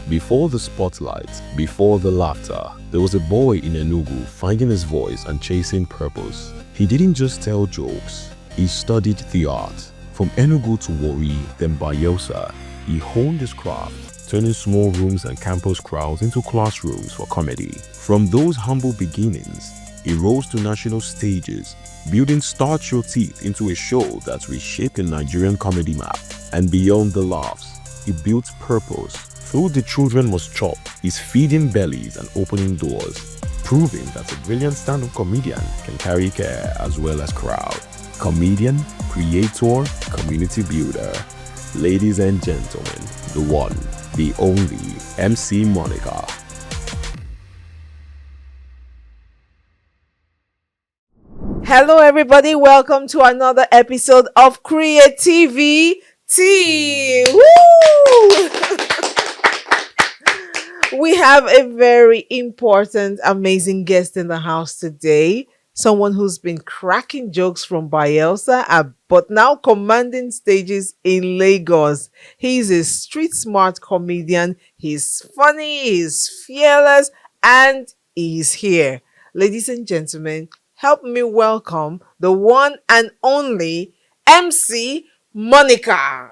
Before the spotlight, before the laughter, there was a boy in Enugu finding his voice and chasing purpose. He didn't just tell jokes, he studied the art. From Enugu to Warri, then Bayelsa, he honed his craft, turning small rooms and campus crowds into classrooms for comedy. From those humble beginnings, he rose to national stages, building Starch Ur Teeth into a show that reshaped the Nigerian comedy map. And beyond the laughs, he built purpose. Food the children must chop is feeding bellies and opening doors, proving that a brilliant stand-up comedian can carry care as well as crowd. Comedian, creator, community builder. Ladies and gentlemen, the one, the only, MC Monica. Hello everybody, welcome to another episode of CreativiTEA. Woo! We have a very important, amazing guest in the house today. Someone who's been cracking jokes from Bayelsa, but now commanding stages in Lagos. He's a street smart comedian. He's funny, he's fearless, and he's here. Ladies and gentlemen, help me welcome the one and only MC Monica.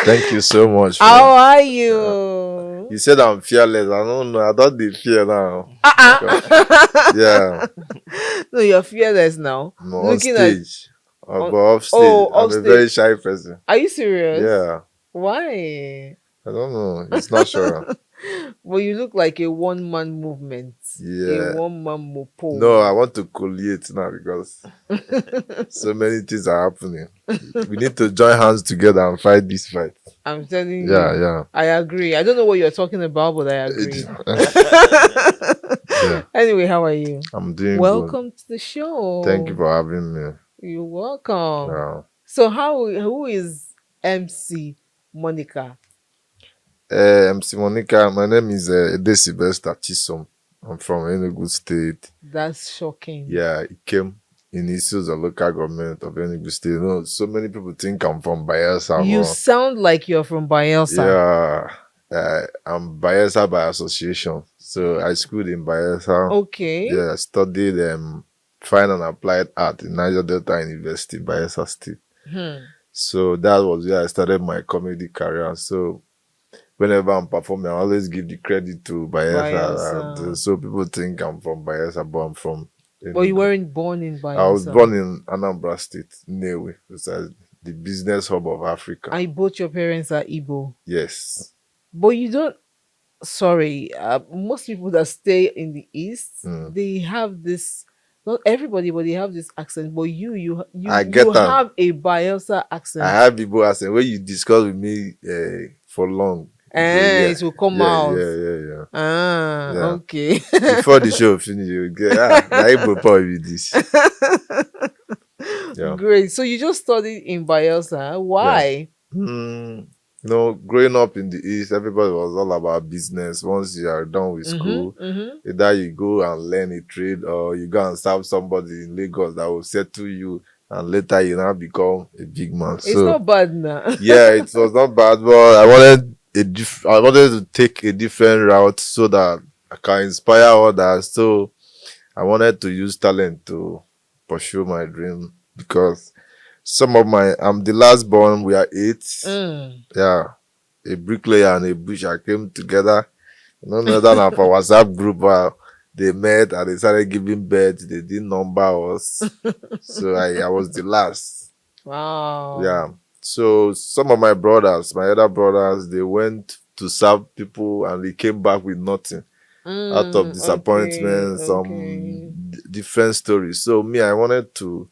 Thank you so much. How are you? You said I'm fearless. I don't know. I don't need fear now. Yeah. No, you're fearless now. No, on stage. But off stage. I'm a very shy person. Are you serious? Yeah. Why? I don't know. It's not sure. Well, you look like a one-man movement. Yeah. A one-man mopo. No, I want to collate now because so many things are happening. We need to join hands together and fight this fight. I'm telling you. Yeah. I agree. I don't know what you're talking about, but I agree. Yeah. Anyway, how are you? I'm doing Welcome to the show. Thank you for having me. You're welcome. Yeah. So who is MC Monica? MC Monica, my name is Sylvester Chisom. I'm from Enugu State. That's shocking. Yeah, it came in issues of local government of Enugu State. You know, so many people think I'm from Bayelsa. You sound like you're from Bayelsa. Yeah, I'm Bayelsa by association. So I schooled in Bayelsa. Okay. Yeah, I studied fine and applied art in Niger Delta University, Bayelsa State. So that was where I started my comedy career. So whenever I'm performing, I always give the credit to Bayelsa. And, so people think I'm from Bayelsa, but I'm from Enugu. But you weren't born in Bayelsa. I was born in Anambra State, Nnewi, which is the business hub of Africa. And both your parents are Igbo. Yes. But you don't. Sorry, most people that stay in the East, they have this. Not everybody, but they have this accent. But you have a Bayelsa accent. I have Igbo accent. When you discuss with me for long, it will come out. Yeah. Okay. Before the show finish, you get Igbo power with this. Yeah. Great. So you just studied in Bayelsa. Why? Yeah. Growing up in the East, everybody was all about business. Once you are done with school, either you go and learn a trade or you go and serve somebody in Lagos that will settle you, and later you now become a big man. It's not bad now. Yeah, it was not bad, but I wanted to take a different route so that I can inspire others. So I wanted to use talent to pursue my dream because I'm the last born. We are 8. Yeah. A bricklayer and a butcher came together. None other than our WhatsApp group where they met and they started giving birth. They didn't number us. So I was the last. Wow. Yeah. So some of my other brothers, they went to serve people and they came back with nothing. Out of disappointment, some different stories. So me, I wanted to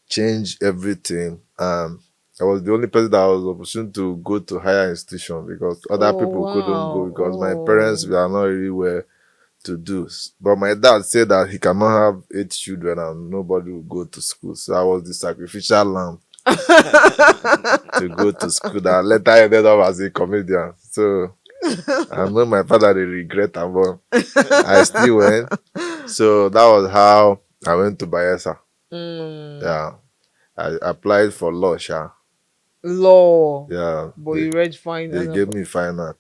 change everything. I was the only person that was opportunity to go to higher institution because other people couldn't go because my parents were not really well to do. But my dad said that he cannot have 8 children and nobody will go to school. So I was the sacrificial lamb to go to school. That later I ended up as a comedian. So I know my father they regret but I still went. So that was how I went to Bayelsa. Yeah. I applied for law, Law. Yeah, But you read fine they and gave me fine art.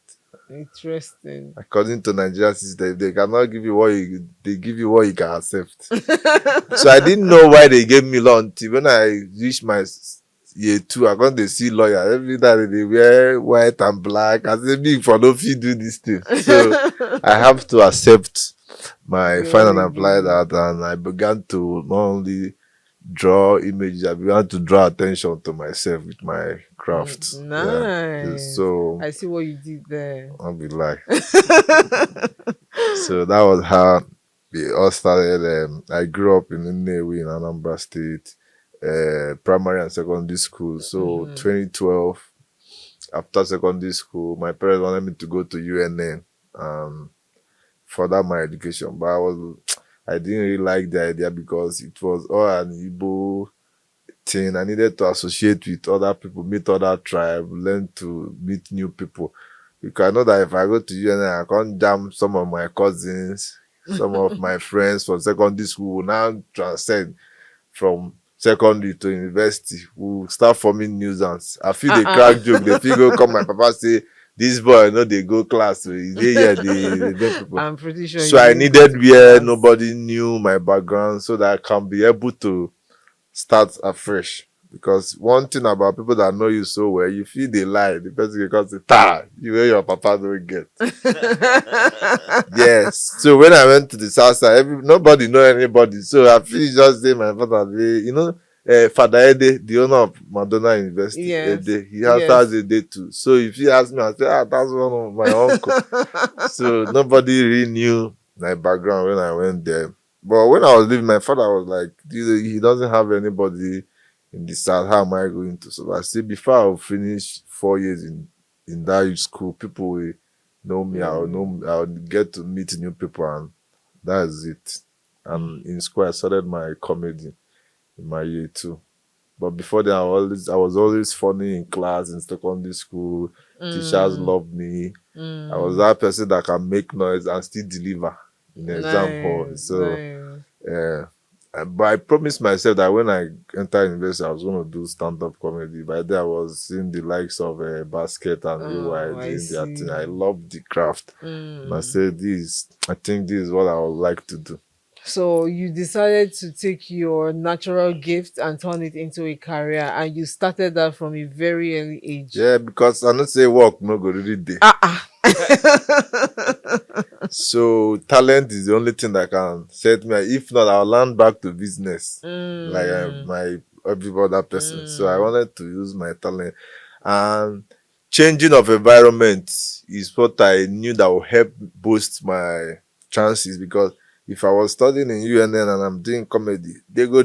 interesting. According to Nigerian system, they cannot give you they give you what you can accept. So I didn't know why they gave me law until when I reached my year 2. I got to see lawyer every day. They wear white and black. I said, me for no fit do this thing. So I have to accept my Okay, fine what and you apply give that, and I began to not only draw images, I began to draw attention to myself with my you. craft. Yeah. Nice. So I see what you did there. I'll be like, so that was how it all started. I grew up in Nnewi in Anambra State, primary and secondary school. So 2012, after secondary school, my parents wanted me to go to UNN further my education, but I didn't really like the idea because it was all an Igbo thing. I needed to associate with other people, meet other tribes, learn to meet new people. Because I know that if I go to UNN, I can't jam some of my cousins, some of my friends from secondary school will now transcend from secondary to university. We'll start forming nuisance. I feel they crack joke. They feel go come my papa say, this boy, no, they go class. So they here, they make people. I'm pretty sure So you I didn't go needed to where class. nobody knew my background so that I can be able to start afresh. Because one thing about people that know you so well, you feel they lie. The person can come say, you know your papa don't get. Yes. So when I went to the south side, nobody know anybody. So I feel just say my father, Father Ede, the owner of Madonna University, Yes. Ede, he has Ede too. So if he asked me, I say, that's one of my uncle. So nobody really knew my background when I went there. But when I was leaving, my father was like, he doesn't have anybody in the south. How am I going to? So I said, before I finish 4 years in that school, people will know me. I'll get to meet new people, and that's it. And in school, I started my comedy in my year 2. But before then, I was always funny in class in secondary school. Teachers loved me. I was that person that can make noise and still deliver in the exam hall. So, but I promised myself that when I enter university, I was going to do stand-up comedy. By then, I was seeing the likes of Basket and AY doing their thing. I loved the craft. And I said, I think this is what I would like to do. So you decided to take your natural gift and turn it into a career, and you started that from a very early age. Yeah, because I don't say work, no go really day. So talent is the only thing that can set me. If not, I'll land back to business like my every other person. So I wanted to use my talent, and changing of environment is what I knew that would help boost my chances. Because if I was studying in UNN and I'm doing comedy, they go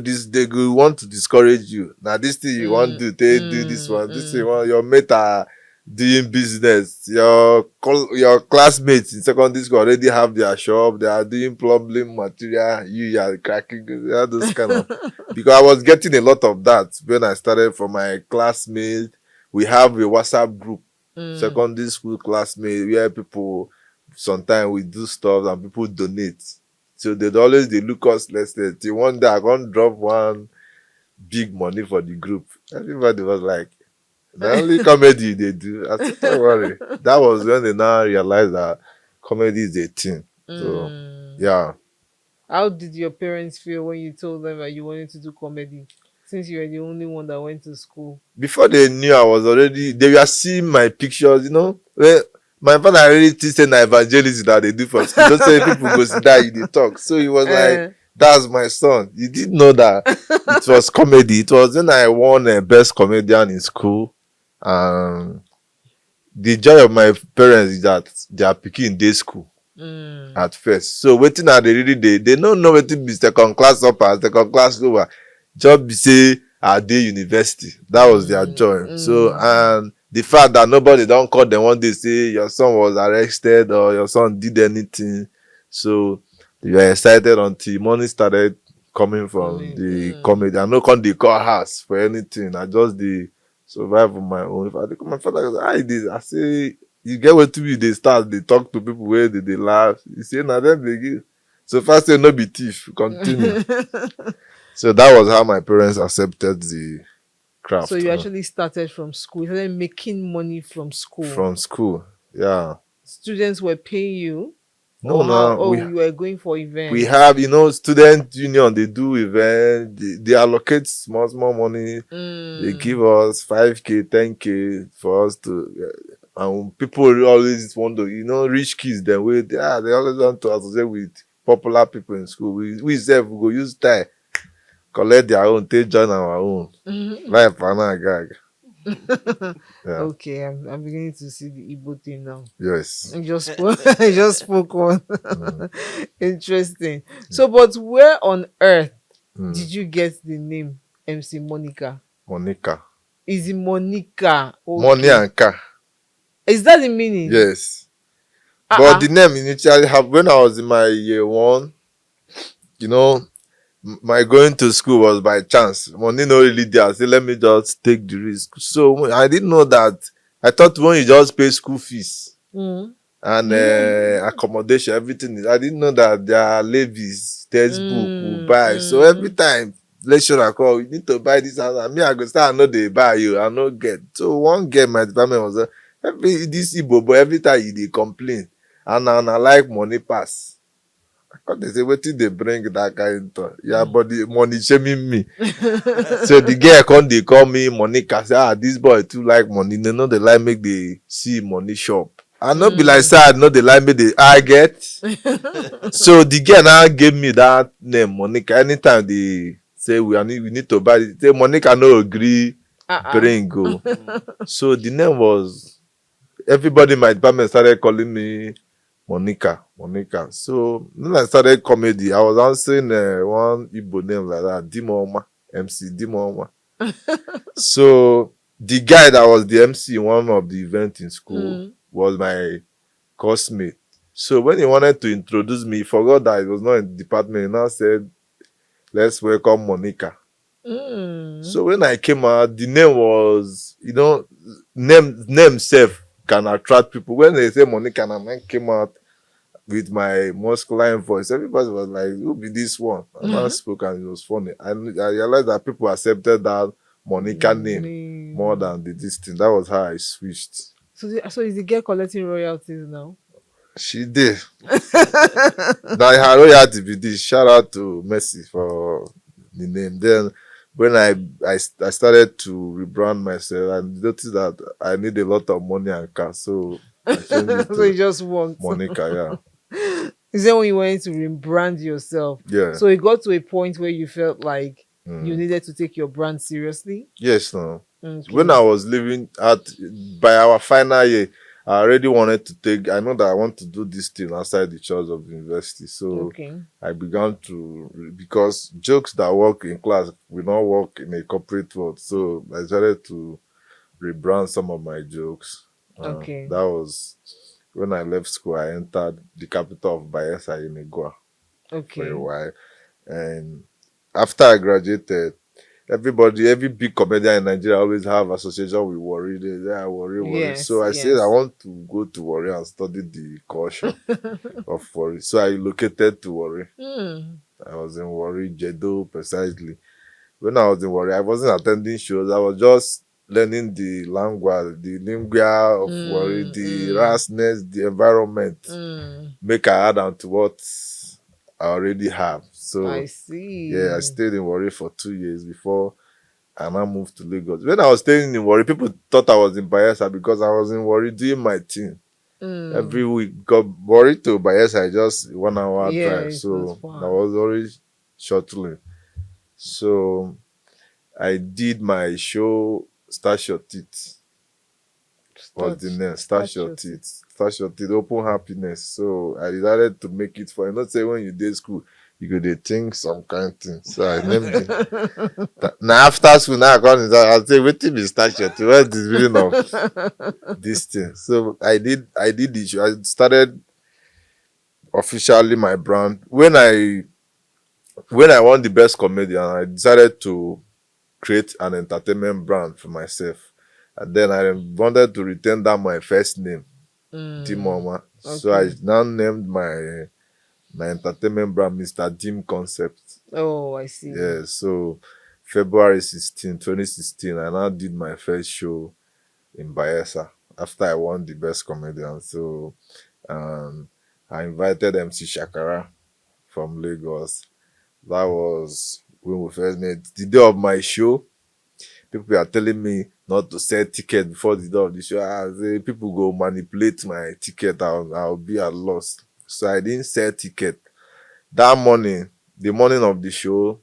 want to discourage you. Now this thing you want to do this one, this thing you want, your mate are doing business. Your classmates in secondary school already have their shop. They are doing plumbing material. You are cracking. Those kind of. Because I was getting a lot of that when I started from my classmates. We have a WhatsApp group, secondary school classmates, where people sometimes we do stuff and people donate. So they look us less. Till one day I can't drop one big money for the group. Everybody was like, the only comedy they do. I said, don't worry. That was when they now realized that comedy is a thing. So, yeah. How did your parents feel when you told them that you wanted to do comedy, since you were the only one that went to school? Before they knew they were seeing my pictures, Well, my father already said na evangelism that they do for school. Don't say people go sit down, they talk. So he was like, that's my son. He didn't know that it was comedy. It was when I won best comedian in school. The joy of my parents is that they are picking day school at first. So waiting at the really they don't know wetin be second class upper and second class lower. Just be say at the university. That was their joy. So and the fact that nobody don't call them one day say your son was arrested or your son did anything. So they were excited until money started coming from the comedy. I no come dey call house for anything. I just dey survive on my own. If I dey call my father, I say you get wetin you dey start dey talk to people wey dey laugh. You say na them dey give. So first say no be thief. Continue. So that was how my parents accepted the craft. So you actually started from school. You started making money from school. From school, yeah. Students were paying you? No, or how? no, Oh, you were going for events. we have, student union, they do event, they allocate small money. They give us 5K, 10K for us to, and people always want to, rich kids, they always want to associate with popular people in school. We self go use tie, collect their own, take join our own. Life and gag. Yeah. Okay, I'm beginning to see the Igbo thing now. Yes. I just spoke one. Interesting. So, but where on earth did you get the name MC Monica? Monica. Is it Monica? Okay. Money and car. Is that the meaning? Yes. But the name initially when I was in my year 1, my going to school was by chance. Money no really there. I said, let me just take the risk. So I didn't know that. I thought when you just pay school fees and accommodation, everything. I didn't know that there are levies, textbook, will buy. So every time lecturer call, you need to buy this and me, I go start, I know they buy you, I no get. So one girl my department was this Igbo boy, every time they complain. And I like money pass. They say, what did they bring that guy into? Yeah, but the money shaming me. So the girl they call me Monica. Say, this boy too like money. They know they like make they see money shop. I not be like, I know they like me I get. So the girl now gave me that name, Monica. Anytime they say we need to buy it, say Monica no agree, bring go. So the name was, everybody in my department started calling me Monica. So when I started comedy, I was answering one Igbo name like that, Dimoma, MC Dimoma. So the guy that was the MC in one of the events in school was my classmate. So when he wanted to introduce me, he forgot that it was not in the department. He now said, let's welcome Monica. So when I came out, the name was, name self can attract people. When they say Monica, and I came out with my masculine voice, everybody was like, who be this one? And I spoke and it was funny. And I realized that people accepted that Monica name more than this thing. That was how I switched. So is the girl collecting royalties now? She did. Now her royalty be this. Shout out to Mercy for the name. Then when I started to rebrand myself, I noticed that I need a lot of money and cash. So I changed it So you just want Monica, yeah. Is that when you wanted to rebrand yourself? Yeah. So it got to a point where you felt like you needed to take your brand seriously? Yes, no. Okay. When I was living by our final year, I already wanted to I know that I want to do this thing outside the church of the university. So I began to, because jokes that work in class will not work in a corporate world. So I started to rebrand some of my jokes. That was when I left school. I entered the capital of Bayelsa in Igua for a while. And after I graduated, every big comedian in Nigeria always have association with Warri. They say, Warri. Yes, so I said, I want to go to Warri and study the culture of Warri. So I relocated to Warri. I was in Warri, Jedo, precisely. When I was in Warri, I wasn't attending shows. I was just learning the language, the lingua of Warri, the rashness, the environment. Make I add on to what I already have. So I see. Yeah, I stayed in Warri for 2 years before I now moved to Lagos. When I was staying in Warri, people thought I was in Bayelsa because I was in Warri doing my thing every week. Because Warri to Bayelsa is just 1 hour drive. So I was always shuttling. So I did my show, Starch Ur Teeth. Was the name, Starch Ur Teeth. Starch Ur Teeth, open happiness. So I decided to make it for, not say when you did school, you could think some kind of thing. So I named it. Now after school, now I'll say, what is Starch Ur Teeth? What's the meaning of this thing? So I did the show. I started officially my brand. When I won the best comedian, I decided to create an entertainment brand for myself. And then I wanted to retain that my first name, Dimoma. So I now named my entertainment brand Mr. Dim Concept. Oh, I see. Yeah, so February 16, 2016, I now did my first show in Bayelsa after I won the best comedian. So um, I invited MC Shakara from Lagos. That was when we first met. The day of my show, people are telling me not to sell ticket before the day of the show. I say people go manipulate my ticket. I'll be at loss. So I didn't sell ticket. That morning, the morning of the show,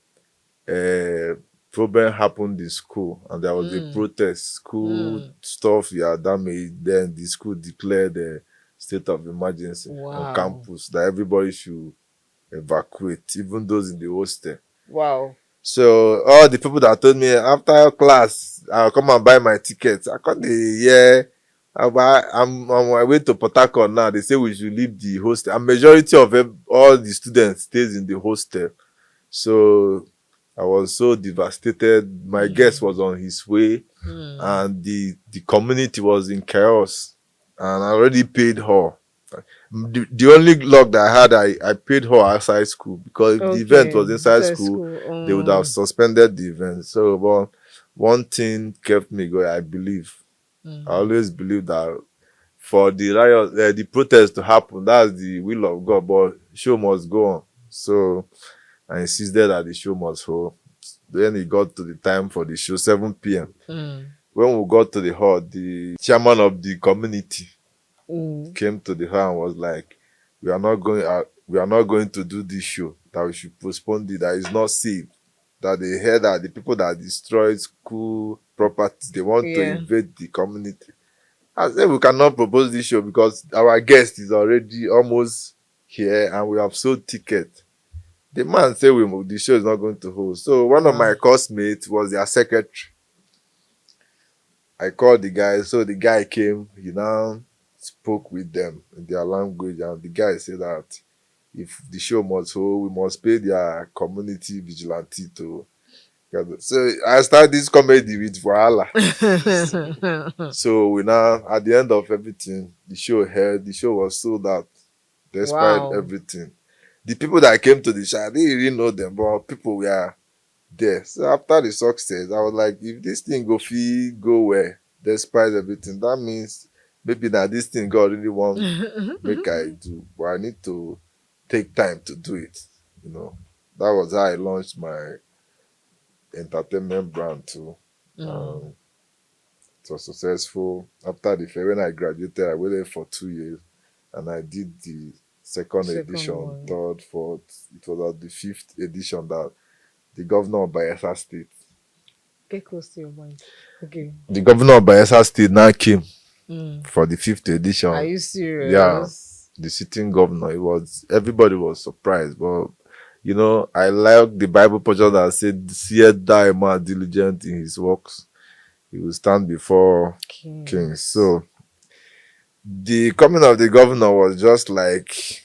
uh, problem happened in school and there was a protest. School stuff, yeah, damaged. Then the school declared a state of emergency on Wow. campus that everybody should evacuate, even those in the hostel. Wow. So all the people that told me after class, I'll come and buy my tickets. I can't yeah. I'm on my way to Port Harcourt now. They say we should leave the hostel. A majority of all the students stays in the hostel. So I was so devastated. My guest was on his way, and the community was in chaos. And I already paid her. The only luck that I had, I paid her outside school because if the event was inside school, they would have suspended the event. So, but one thing kept me going. I believe. I always believe that for the riot, the protest to happen, that's the will of God. But show must go on. So I insisted that the show must hold. Then it got to the time for the show, 7 p.m. When we got to the hall, the chairman of the community came to the hall and was like, we are not going to do this show, that we should postpone it, that is not safe. That they heard that the people that destroy school properties, they want to invade the community. I said we cannot propose this show because our guest is already almost here and we have sold tickets. The man said the show is not going to hold. So one of my classmates was their secretary. I called the guy. So the guy came. He now spoke with them in their language. And the guy said that if the show must hold, we must pay their community vigilante to. So I started this comedy with Wahala. So we now, at the end of everything, the show was sold out despite everything. The people that came to the show, I didn't really know them, but people were there. So after the success, I was like, if this thing go well, despite everything, that means maybe that this thing God really want make I do, but I need to take time to do it. That was how I launched my entertainment brand too. It was successful. After the fair, when I graduated, I waited for 2 years, and I did the second edition, third, fourth. It was at the fifth edition that the governor of Bayelsa State. Get close to your mind. Okay. The governor of Bayelsa State now came for the fifth edition. Are you serious? Yeah, the sitting governor. Everybody was surprised, but I like the Bible portion that said, "Seeth thou a man diligent in his works, he will stand before kings." So the coming of the governor was just like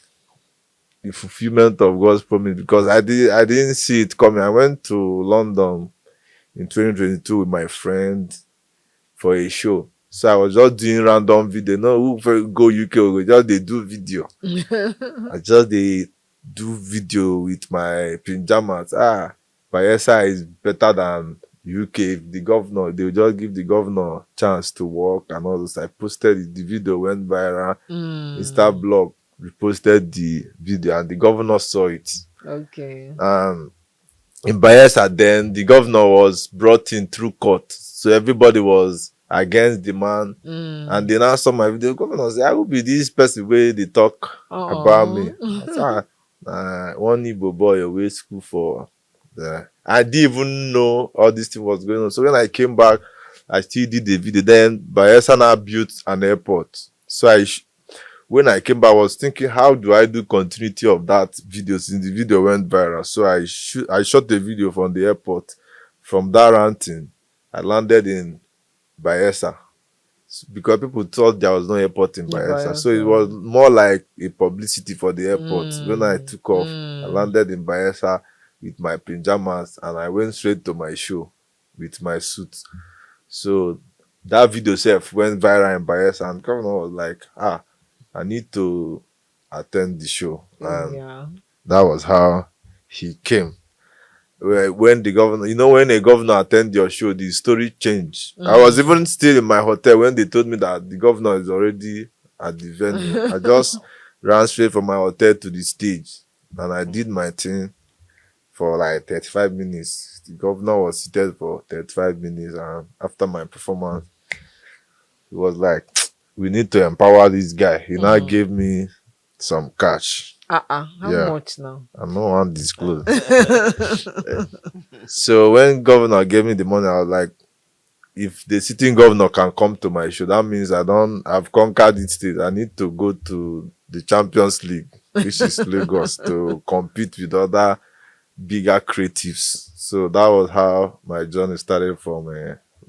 the fulfillment of God's promise, because I didn't see it coming. I went to London in 2022 with my friend for a show. So I was just doing random video. No, who go UK, we just they do video. I just they do video with my pajamas. Bayelsa is better than UK. If the governor, they will just give the governor chance to work and all this. I posted it. The video went viral. Insta blog reposted the video and the governor saw it. Okay. In Bayelsa, then the governor was brought in through court, so everybody was against the man. And then I saw my video. The governor said, "I will be this person where they talk about me." I said, one Igbo boy away school for the. I didn't even know all this thing was going on. So when I came back, I still did the video. Then Bayelsa now built an airport. So when I came back, I was thinking, how do I do continuity of that video since the video went viral? So I shot the video from the airport. From that ranting, I landed in Bayelsa because people thought there was no airport in Bayelsa. So it was more like a publicity for the airport. When I took off, I landed in Bayelsa with my pajamas and I went straight to my show with my suit. So that video self went viral in Bayelsa, and governor was like, I need to attend the show. And that was how he came. when the governor, when a governor attend your show, the story changed. I was even still in my hotel when they told me that the governor is already at the venue. I just ran straight from my hotel to the stage and I did my thing for like 35 minutes. The governor was seated for 35 minutes, and after my performance, he was like, we need to empower this guy. He now gave me some cash. How much now? I don't want to disclose. So when governor gave me the money, I was like, if the sitting governor can come to my show, that means I've conquered it state. I need to go to the Champions League, which is Lagos, to compete with other bigger creatives. So that was how my journey started from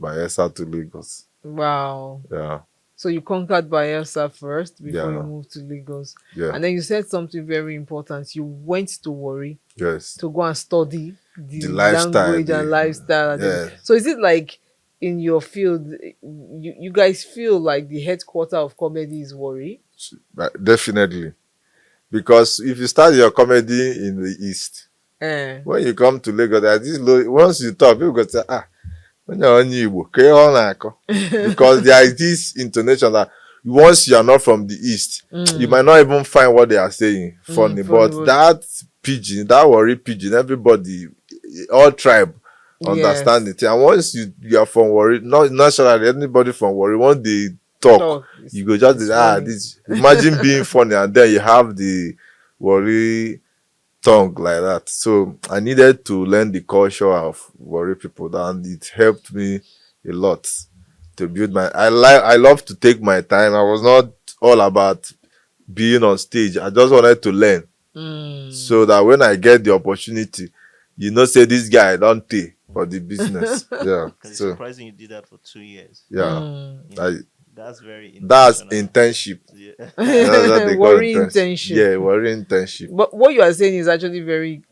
Bayelsa to Lagos. Wow. Yeah. So you conquered Bayelsa first before you moved to Lagos. Yeah. And then you said something very important. You went to Warri. Yes. To go and study the lifestyle, language and lifestyle. Yeah. So is it like in your field, you guys feel like the headquarter of comedy is Warri? Definitely. Because if you start your comedy in the East, when you come to Lagos, there's this once you talk, people go say, when you're on Igbo, because there is this intonation that once you are not from the East, you might not even find what they are saying funny. But that pidgin, that Warri pidgin, everybody, all tribe understand it. And once you are from Warri, not naturally anybody from Warri, once they talk you go just this. Imagine being funny and then you have the Warri tongue like that. So I needed to learn the culture of Warri people, and it helped me a lot to build I love to take my time. I was not all about being on stage. I just wanted to learn, so that when I get the opportunity, say this guy don't take for the business. Yeah. It's surprising you did that for 2 years. Yeah. That's very that's internship. Yeah. That's Warri internship. Yeah, Warri internship. But what you are saying is actually very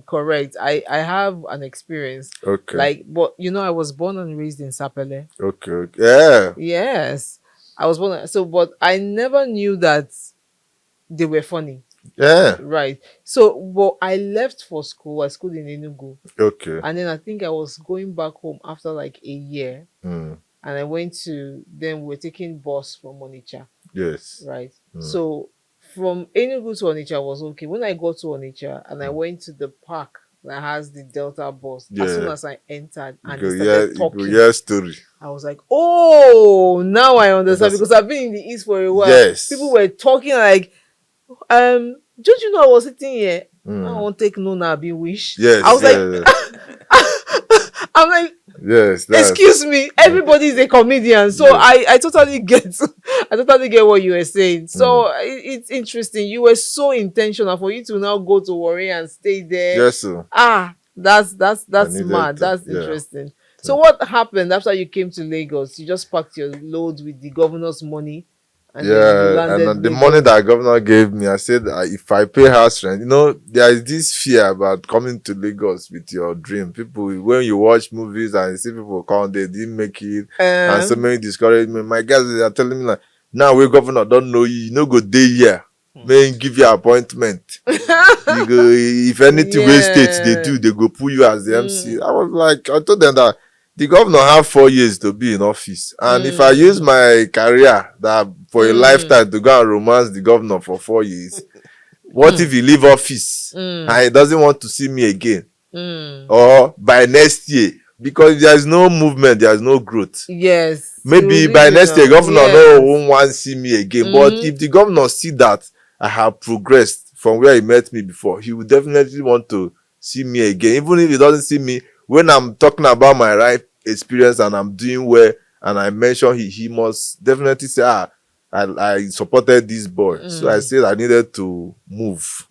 correct. I have an experience. Okay. But I was born and raised in Sapele. Okay. Yeah. Yes. I was born but I never knew that they were funny. Yeah. Right. So but I left for school. I schooled in Enugu. Okay. And then I think I was going back home after like a year. And I went then we're taking bus from Onitsha. Yes. Right. So from Enugu to Onitsha was okay. When I got to Onitsha and I went to the park that has the Delta bus, as soon as I entered and they started talking, story. I was like, oh, now I understand, because I've been in the East for a while. Yes. People were talking like, don't you know I was sitting here? I won't take no now, be wish. Yes. I was like, I'm like, yes, excuse me, everybody is a comedian, so I totally get what you were saying. So it's interesting. You were so intentional for you to now go to Warri and stay there. Yes, sir. That's smart. That's interesting. So what happened after you came to Lagos? You just packed your load with the governor's money. And and the money that governor gave me, I said, if I pay house rent, there is this fear about coming to Lagos with your dream. People, when you watch movies and you see people come, they didn't make it, and so many discourage me. My guys, they are telling me like, now we governor don't know you, go day here, may give you appointment. You go, if anything way states they do, they go put you as the MC. I was like, I told them that the governor have 4 years to be in office, and if I use my career that for a lifetime to go and romance the governor for 4 years, what if he leave office and he doesn't want to see me again, or by next year? Because if there is no movement, there is no growth. Yes, maybe by next year governor won't want to see me again. But if the governor see that I have progressed from where he met me before, he will definitely want to see me again, even if he doesn't see me when I'm talking about my life experience and I'm doing well, and I mention he must definitely say, I supported this boy. So I said I needed to move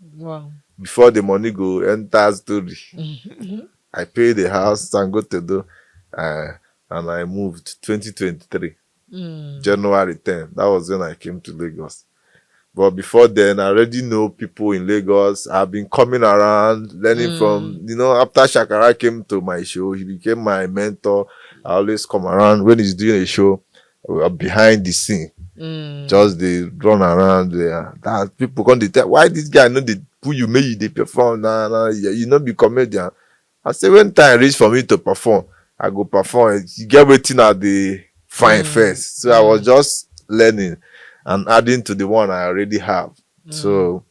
before the money go enter story. I paid the house and go to do, and I moved 2023 January 10. That was when I came to Lagos. But before then, I already know people in Lagos. I've been coming around, learning from, after Shakara came to my show, he became my mentor. I always come around when he's doing a show, behind the scene. Just they run around there. That people come to tell, why this guy know they put you, make you they perform, you not be comedian. I say when time reach for me to perform, I go perform. You get waiting at the fine first. So I was just learning and adding to the one I already have. So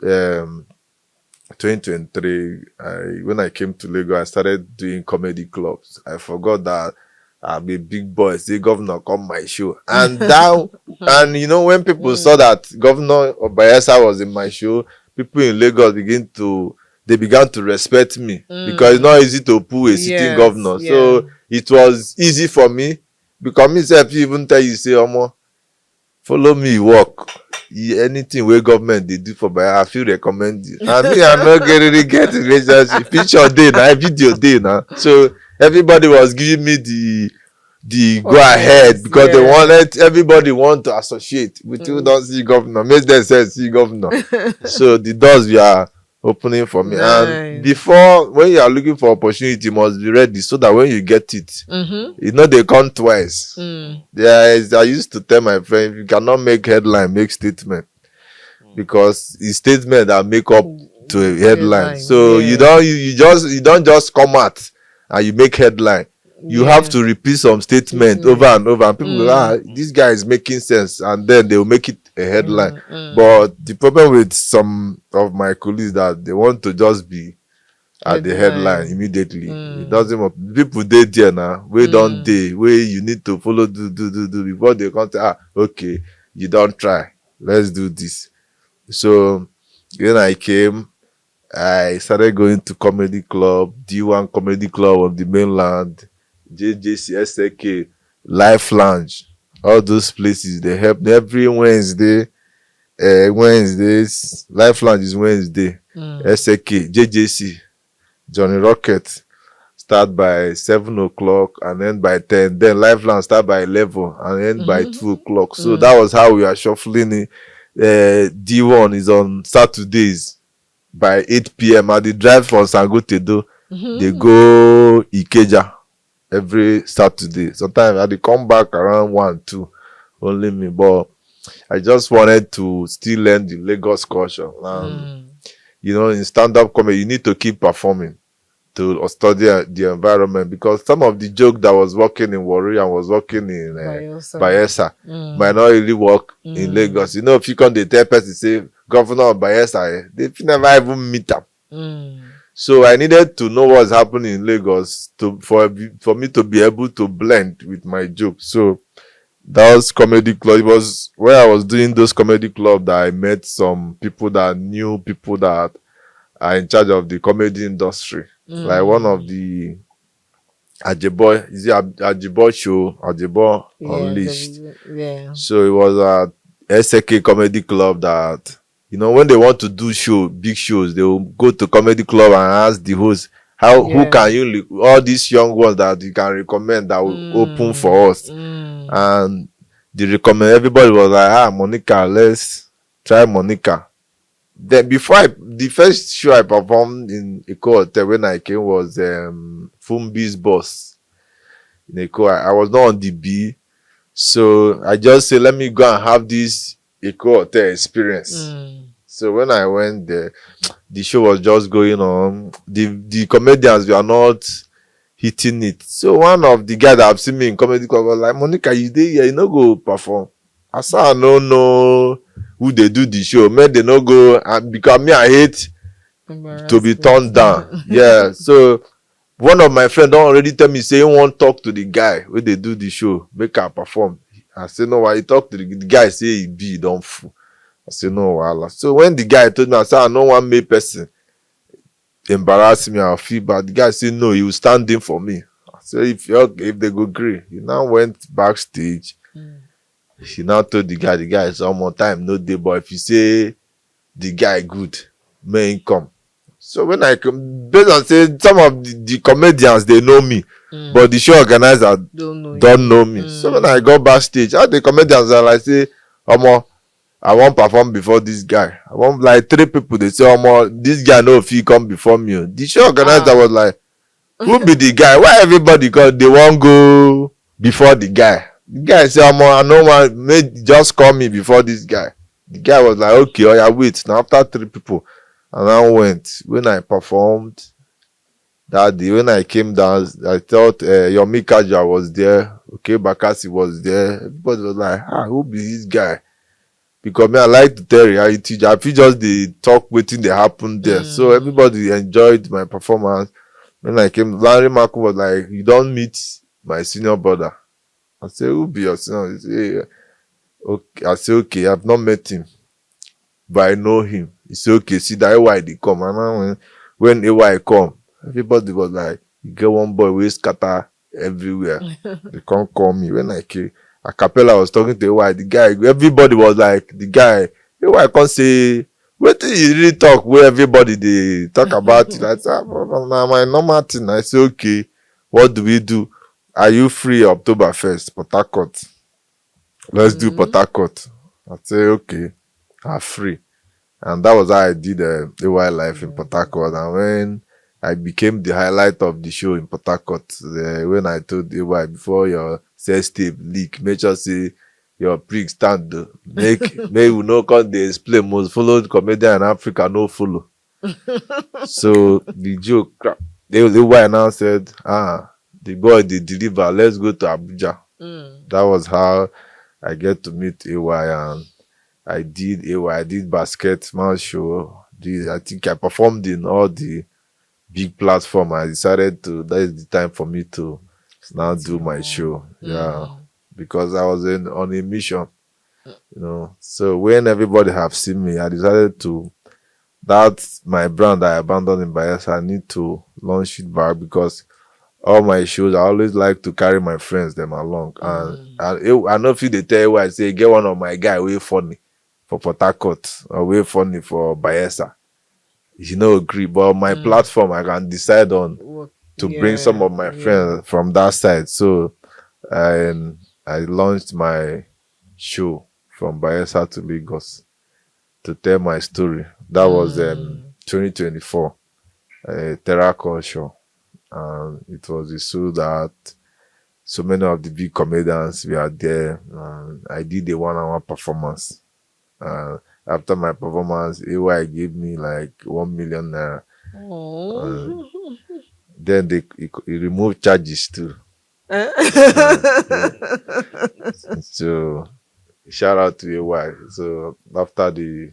2023, when I came to Lagos, I started doing comedy clubs. I forgot that I'm a big boy. Say governor come my show, and that and you know when people saw that Governor Bayelsa was in my show, people in Lagos began to respect me because it's not easy to pull a sitting governor. So it was easy for me because myself even tell you say, Omo, follow me work. Anything where government they do for by I feel recommend you. And me, I'm not really get relationship. Picture day now, video day now. So everybody was giving me the go ahead because they wanted everybody want to associate with you don't see governor. Make them say see governor. So the doors were opening for me. And before when you are looking for opportunity, you must be ready so that when you get it, you know they come twice. I used to tell my friend, if you cannot make headline, make statement. Because it's statement that make up to a headline. So you don't just come out and you make headline. You have to repeat some statement over and over, and people go, this guy is making sense, and then they will make it a headline. But the problem with some of my colleagues that they want to just be at the headline immediately. It doesn't. People they there now. We don't day where you need to follow do before they come to okay, you don't try. Let's do this. So when I came, I started going to comedy club, D1 comedy club on the mainland, JJC, SK, Life Lounge, all those places. They help me every Wednesday. Wednesdays, Life Lounge is Wednesday. SK, JJC, Johnny Rocket start by 7 o'clock and end by 10. Then Life Lounge start by 11 and end by 2 o'clock. So that was how we are shuffling it. D1 is on Saturdays by 8 p.m. and they drive from Sangotedo. They go Ikeja every Saturday. Sometimes I they come back around 1, 2, only me. But I just wanted to still learn the Lagos culture. You know, in stand-up comedy, you need to keep performing to study the environment because some of the joke that was working in Warri and was working in Bayelsa might not really work in Lagos. You know, if you come to tell person say Governor of Bayelsa, they never even meet them. So I needed to know what's happening in Lagos for me to be able to blend with my joke. So that was comedy club. It was where I was doing those comedy club that I met some people that knew people that are in charge of the comedy industry. Like one of the Ajeboy, is it Ajeboy show, Ajeboy Unleashed. So it was a SK comedy club that, you know, when they want to do big shows, they will go to comedy club and ask the host, who can you, all these young ones that you can recommend that will open for us. And they recommend, everybody was like, Monica, let's try Monica. Then the first show I performed in Eko Hotel when I came was Fumbi's Boss in Eko. I was not on the B, so I just said, let me go and have this Eko Hotel experience. So when I went there, the show was just going on. The comedians were not hitting it. So one of the guys that have seen me in comedy club was like, Monica, you there? Yeah, you no go perform. I said, I don't know who they do the show. Man, they no go, and because me, I hate to be turned down. Yeah. So one of my friends don't already tell me, say, you won't talk to the guy when they do the show, make her perform. I said, no, why you talk to the guy, say he be, don't fool. I said, no, wala. So when the guy told me, I said, I know one male person embarrass me, I'll feel bad. The guy said, no, he will stand in for me. I said, if they go agree. He now went backstage. He now told the guy is one more time, no day, but if you say the guy good, may come. So when I come, based on say some of the comedians, they know me, but the show organizer don't know me. So when I go backstage, all the comedians are like, say, I won't perform before this guy. I want like 3 people, they say, this guy know if he come before me. The show organizer was like, who be the guy? Why everybody, because they won't go before the guy. The guy said, I know one, just call me before this guy. The guy was like, okay, wait. Now after 3 people, and I went. When I performed, That day when I came down, I thought Yomi Kaja was there. Okay, Bakasi was there. Everybody was like, who be this guy? Because me, I like to tell reality. I feel just the talk waiting they happen there. So everybody enjoyed my performance. When I came, Larry Marco was like, you don't meet my senior brother. I said, who be your senior? He said, "Yeah." Okay. I said, okay, I've not met him, but I know him. He said, okay, see that AY they come. And now when AY come, everybody was like, you get one boy we scatter everywhere. They can't call me. When I came, a cappella was talking to AY, the guy, everybody was like, the guy, AY can't say, what did you really talk where everybody they talk about it? I said, now my normal thing. I said, okay, what do we do? Are you free October 1st, Port Harcourt? Let's do Port Harcourt. I say, okay, I'm free. And that was how I did AY Life in Port Harcourt. And when I became the highlight of the show in Port Harcourt, when I told AY, before your sex tape leak, make sure say your prick stand, make we no come dey explain most followed comedian in Africa no follow. So the joke, AY now said, the boy they deliver, let's go to Abuja. That was how I get to meet AY, and I did AY, I did basketball show. I think I performed in all the big platform. I decided that is the time for me to now do my show. Yeah. Because I was on a mission, So when everybody have seen me, I decided that's my brand I abandoned in Bayelsa. I need to launch it back because all my shows, I always like to carry my friends them along. And I know if they tell you I say, get one of my guy way funny for Port Harcourt or way funny for Bayelsa. You agree. But on my platform, I can decide on to bring some of my friends from that side. So I launched my show from Bayelsa to Lagos to tell my story. That was 2024, Terra Culture. And it was a show that so many of the big comedians were there. I did a 1 hour performance. After my performance, AY gave me like 1 million naira. Then he removed charges too. So shout out to AY. So after the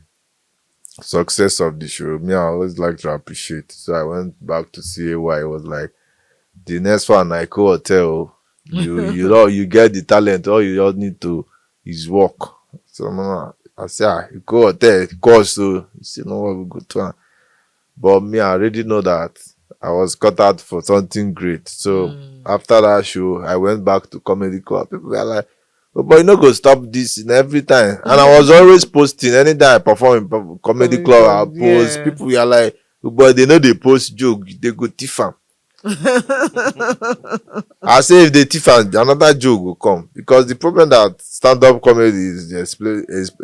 success of the show, me, I always like to appreciate. So I went back to see AY. It was like, the next one I go hotel, you get the talent, all you just need to is work. So I say, you go hotel, course, so you see no what we go to. But me, I already know that I was cut out for something great. So after that show, I went back to comedy club. People were like, oh, but you no go stop this in every time. And I was always posting. Anytime I perform in comedy club, I'll post. People were like, oh, but they know they post joke, they go thief am. I say if they thief am, another joke will come. Because the problem that stand-up comedy is the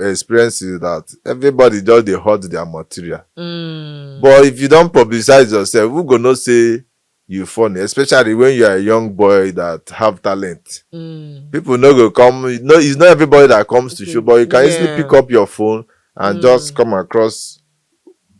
experience is that everybody just they hurt their material. But if you don't publicize yourself, who gonna say you funny? Especially when you are a young boy that have talent. People no go come. It's not everybody that comes to show, but you can easily pick up your phone and just come across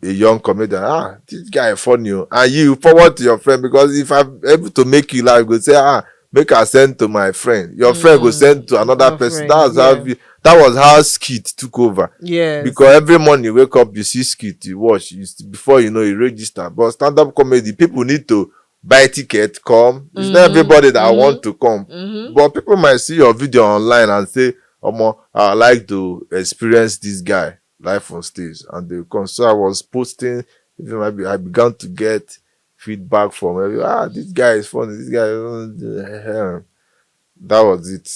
a young comedian. This guy funny, and you forward to your friend, because if I'm able to make you laugh, go say, make I send to my friend. Your friend go send to another person. That was how skit took over. Yes. Because every morning you wake up, you see skit, you watch, before you know you register. But stand-up comedy, people need to buy ticket, come. It's not everybody that want to come. But people might see your video online and say, I like to experience this guy live on stage, and they come. So I was posting, even I began to get feedback from everyone. This guy is funny, this guy that was it.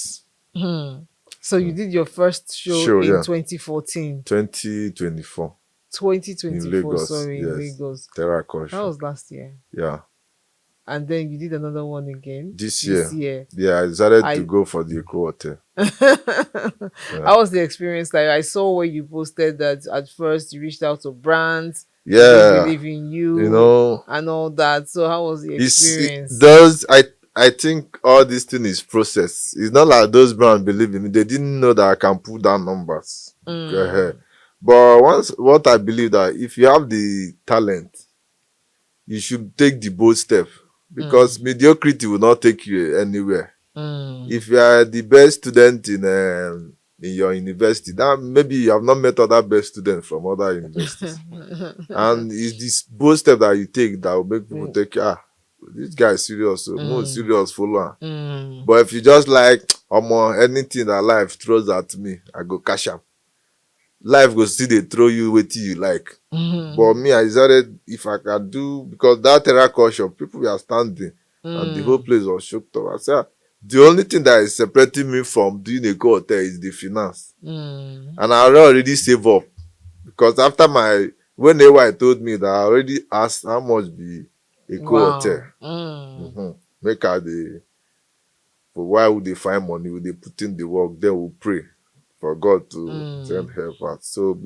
So you did your first show in 2014. 2024. 2024, in Lagos, sorry, in Lagos. Terra Culture. That was last year. Yeah. And then you did another one again this year. Yeah, I decided to go for the Eco Hotel. How was the experience like? I saw where you posted that at first you reached out to brands. Yeah. They believe in you, and all that. So how was the experience? I think all this thing is process. It's not like those brands believe in me. They didn't know that I can put down numbers. But what I believe that if you have the talent, you should take the bold step, because mediocrity will not take you anywhere. If you are the best student in your university, then maybe you have not met other best students from other universities. And it's this bold step that you take that will make people take, this guy is serious, so more serious follower. But if you just like, anything that life throws at me, I go cash am. Life go still dey throw you wetin you like. But me, I decided if I can do, because that terra culture, people were standing and the whole place was shook up. I said, the only thing that is separating me from doing a co-hotel is the finance. And I already save up, because after when AY told me that, I already asked how much be a co-hotel. Make I for why would they find money? Would they put in the work? Then we'll pray for God to send help out. So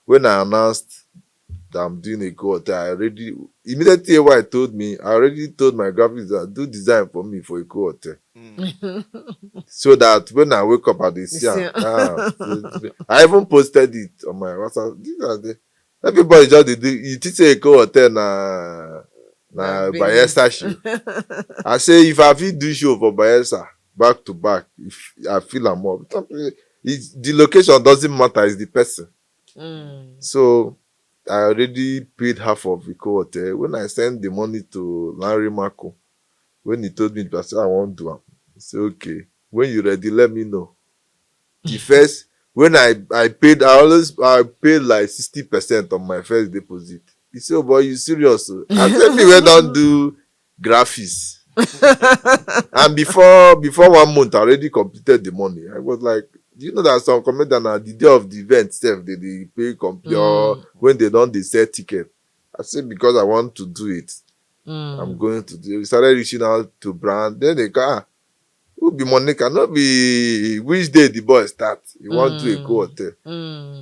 when I announced that I'm doing a co-hotel, immediately AY told me, I already told my graphics that do design for me for a co-hotel. So that when I wake up at the sea, I even posted it on my WhatsApp. Everybody just did. You think say a co-hotel na Bayelsa show. I say if I fit do show for Bayelsa back to back, if I feel I'm more. The location doesn't matter, it's the person. So I already paid half of the co-hotel. When I sent the money to Larry Marco, when he told me, I said, I won't do it. He said, okay, when you're ready, let me know. The first, when I paid, I paid like 60% of my first deposit. He said, oh boy, you serious? I said, me, we don't do graphics. And before 1 month, I already completed the money. I was like, do you know that some comedians at the day of the event, they pay or when they sell ticket? I said, because I want to do it. I'm going to do it. We started reaching out to brand. Then they go, who be Monica? Not be which day the boy start. You want to do a co-hotel.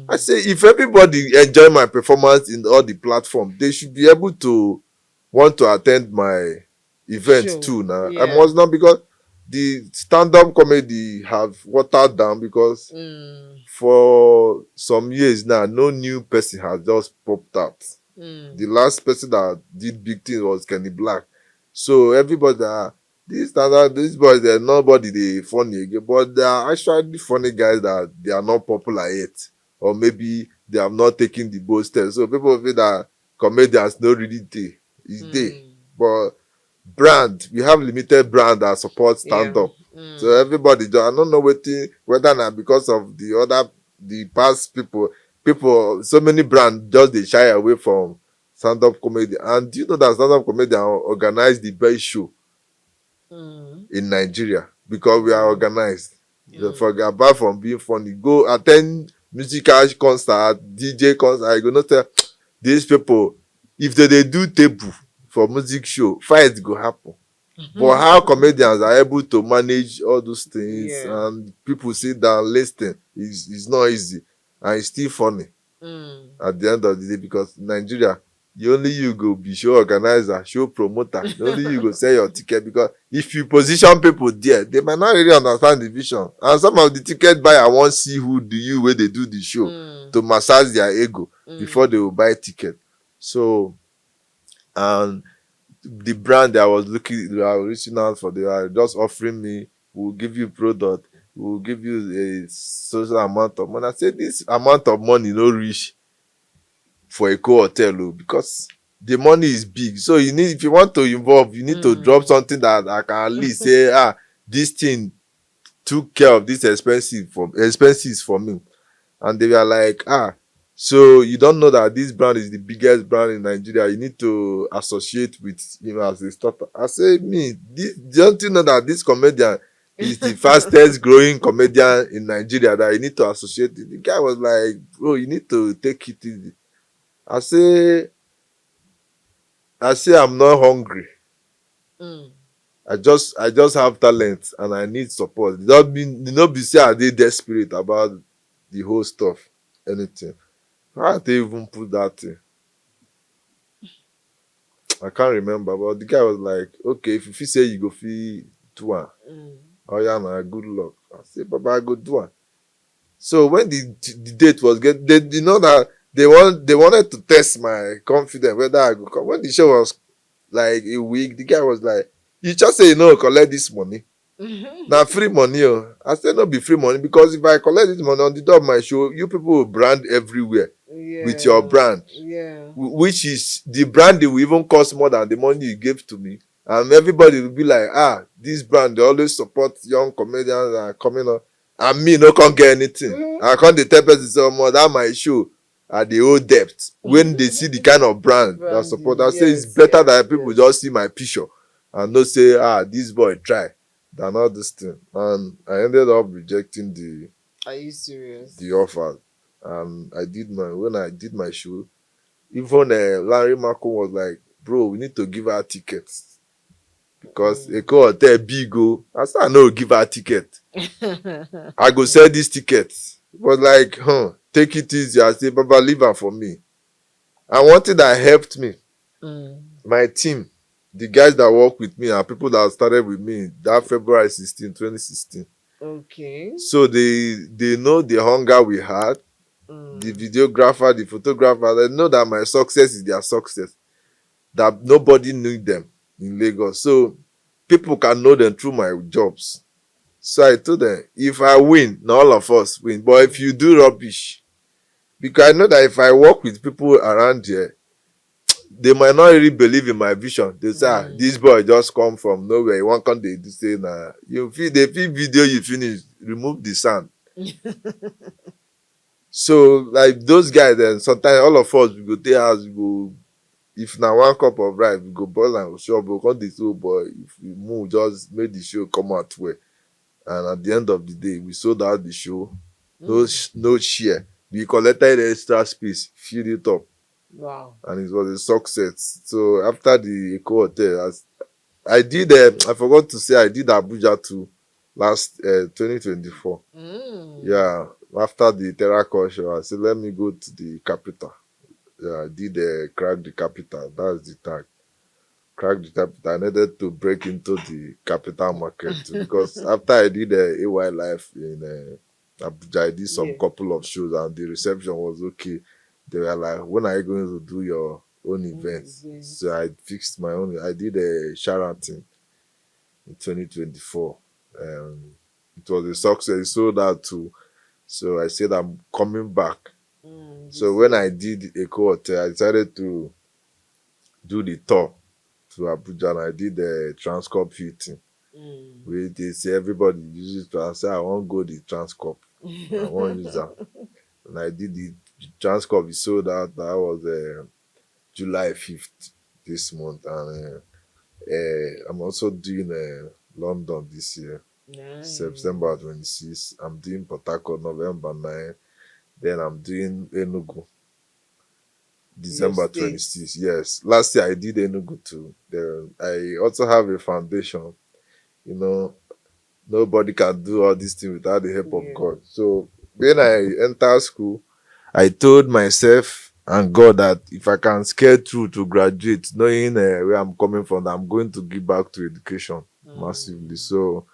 I say, if everybody enjoy my performance in all the platforms, they should be able to want to attend my event too. Now I must not, because the stand-up comedy have watered down, because for some years now, no new person has just popped out. The last person that did big things was Kenny Black. So everybody, these boys, they're nobody they funny again, but they are actually funny guys that they are not popular yet, or maybe they have not taken the bold step. So people feel that comedians don't really day. It's day, but we have limited brand that support stand-up. So everybody, I don't know whether not because of the past people, so many brands just they shy away from stand-up comedy. And do you know that stand-up comedy organize the best show in Nigeria, because we are organized. Apart from being funny, go attend musical concert, DJ concert. I go not tell these people, if they do table for music show, fight go happen. But how comedians are able to manage all those things and people sit down listen is not easy, and it's still funny at the end of the day, because Nigeria, only you go be show organizer, show promoter, only you go sell your ticket, because if you position people there, they might not really understand the vision, and some of the ticket buyer won't see who do you where they do the show to massage their ego before they will buy ticket. So and the brand that I was reaching out for, they are just offering me, we'll give you product, we'll give you a social amount of money. I said, this amount of money no reach for a co-hotel, because the money is big. So if you want to involve, you need to drop something that I can at least say, this thing took care of this expenses for me. And they were like, so you don't know that this brand is the biggest brand in Nigeria. You need to associate with him as a starter. I say, don't you know that this comedian is the fastest growing comedian in Nigeria, that you need to associate with? The guy was like, bro, you need to take it easy. I say I'm not hungry. I just have talent and I need support. It don't be say I dey desperate about the whole stuff, anything. How did they even put that thing? I can't remember, but the guy was like, okay, if you feel say you go feel do one. Oh yeah, nah, good luck. I say, Baba, I go do one. So when the date was you know that they wanted to test my confidence whether I could come. When the show was like a week, the guy was like, "You just say you know collect this money. Now free money." Oh. I said no be free money because if I collect this money on the door of my show, you people will brand everywhere with your brand. Yeah. Which is the brand will even cost more than the money you gave to me. And everybody will be like, this brand, they always support young comedians that are coming up. And me, no can't get anything. I can't tell person so more that my show at the old depth. When they see the kind of brand that support, I say it's better that people just see my picture and not say, this boy try than all this thing. And I ended up rejecting Are you serious? the offer. And when I did my show, even Larry Marco was like, bro, we need to give her tickets because a hotel big go. I said, I know, give her ticket. I go sell these tickets. It was like, take it easy. I said, Baba, leave her for me. And one thing that helped me, my team, the guys that work with me and people that started with me that February 16, 2016. Okay. So they know the hunger we had. The videographer, the photographer, they know that my success is their success. That nobody knew them in Lagos. So people can know them through my jobs. So I told them, if I win, not all of us win. But if you do rubbish, because I know that if I work with people around here, they might not really believe in my vision. They say, this boy just come from nowhere. He won't come, they say, nah. They feel video you finish, remove the sound. So, like those guys, then sometimes all of us, we go take house, we go, if now one cup of rice, we go boil and show, but come this old boy, if we move, just make the show come out well. And at the end of the day, we sold out the show, no share. We collected extra space, filled it up. Wow. And it was a success. So after the Eco Hotel, I did, I forgot to say, I did Abuja too last 2024. Yeah, after the Terracotta show, I said, let me go to the capital. Yeah, I did Crack the Capital. That's the tag. Crack the Capital. I needed to break into the capital market too, because after I did AY Life in Abuja, I did some couple of shows and the reception was okay. They were like, when are you going to do your own events? So I fixed my own. I did a Sheraton in 2024. It was a success. It sold out too. So I said, I'm coming back. So when I did Eco Hotel, I decided to do the tour to Abuja and I did the Transcorp fitting. Where they say everybody uses it. I said, I won't go the Transcorp. I won't use that. And I did the Transcorp. We sold out. That was July 5th this month. And I'm also doing London this year. Nice. September 26th. I'm doing Port Harcourt November 9th. Then I'm doing Enugu December 26th. Yes. Last year I did Enugu too. Then I also have a foundation. You know, nobody can do all these things without the help of God. So when I enter school, I told myself and God that if I can scale through to graduate, knowing where I'm coming from, I'm going to give back to education massively. So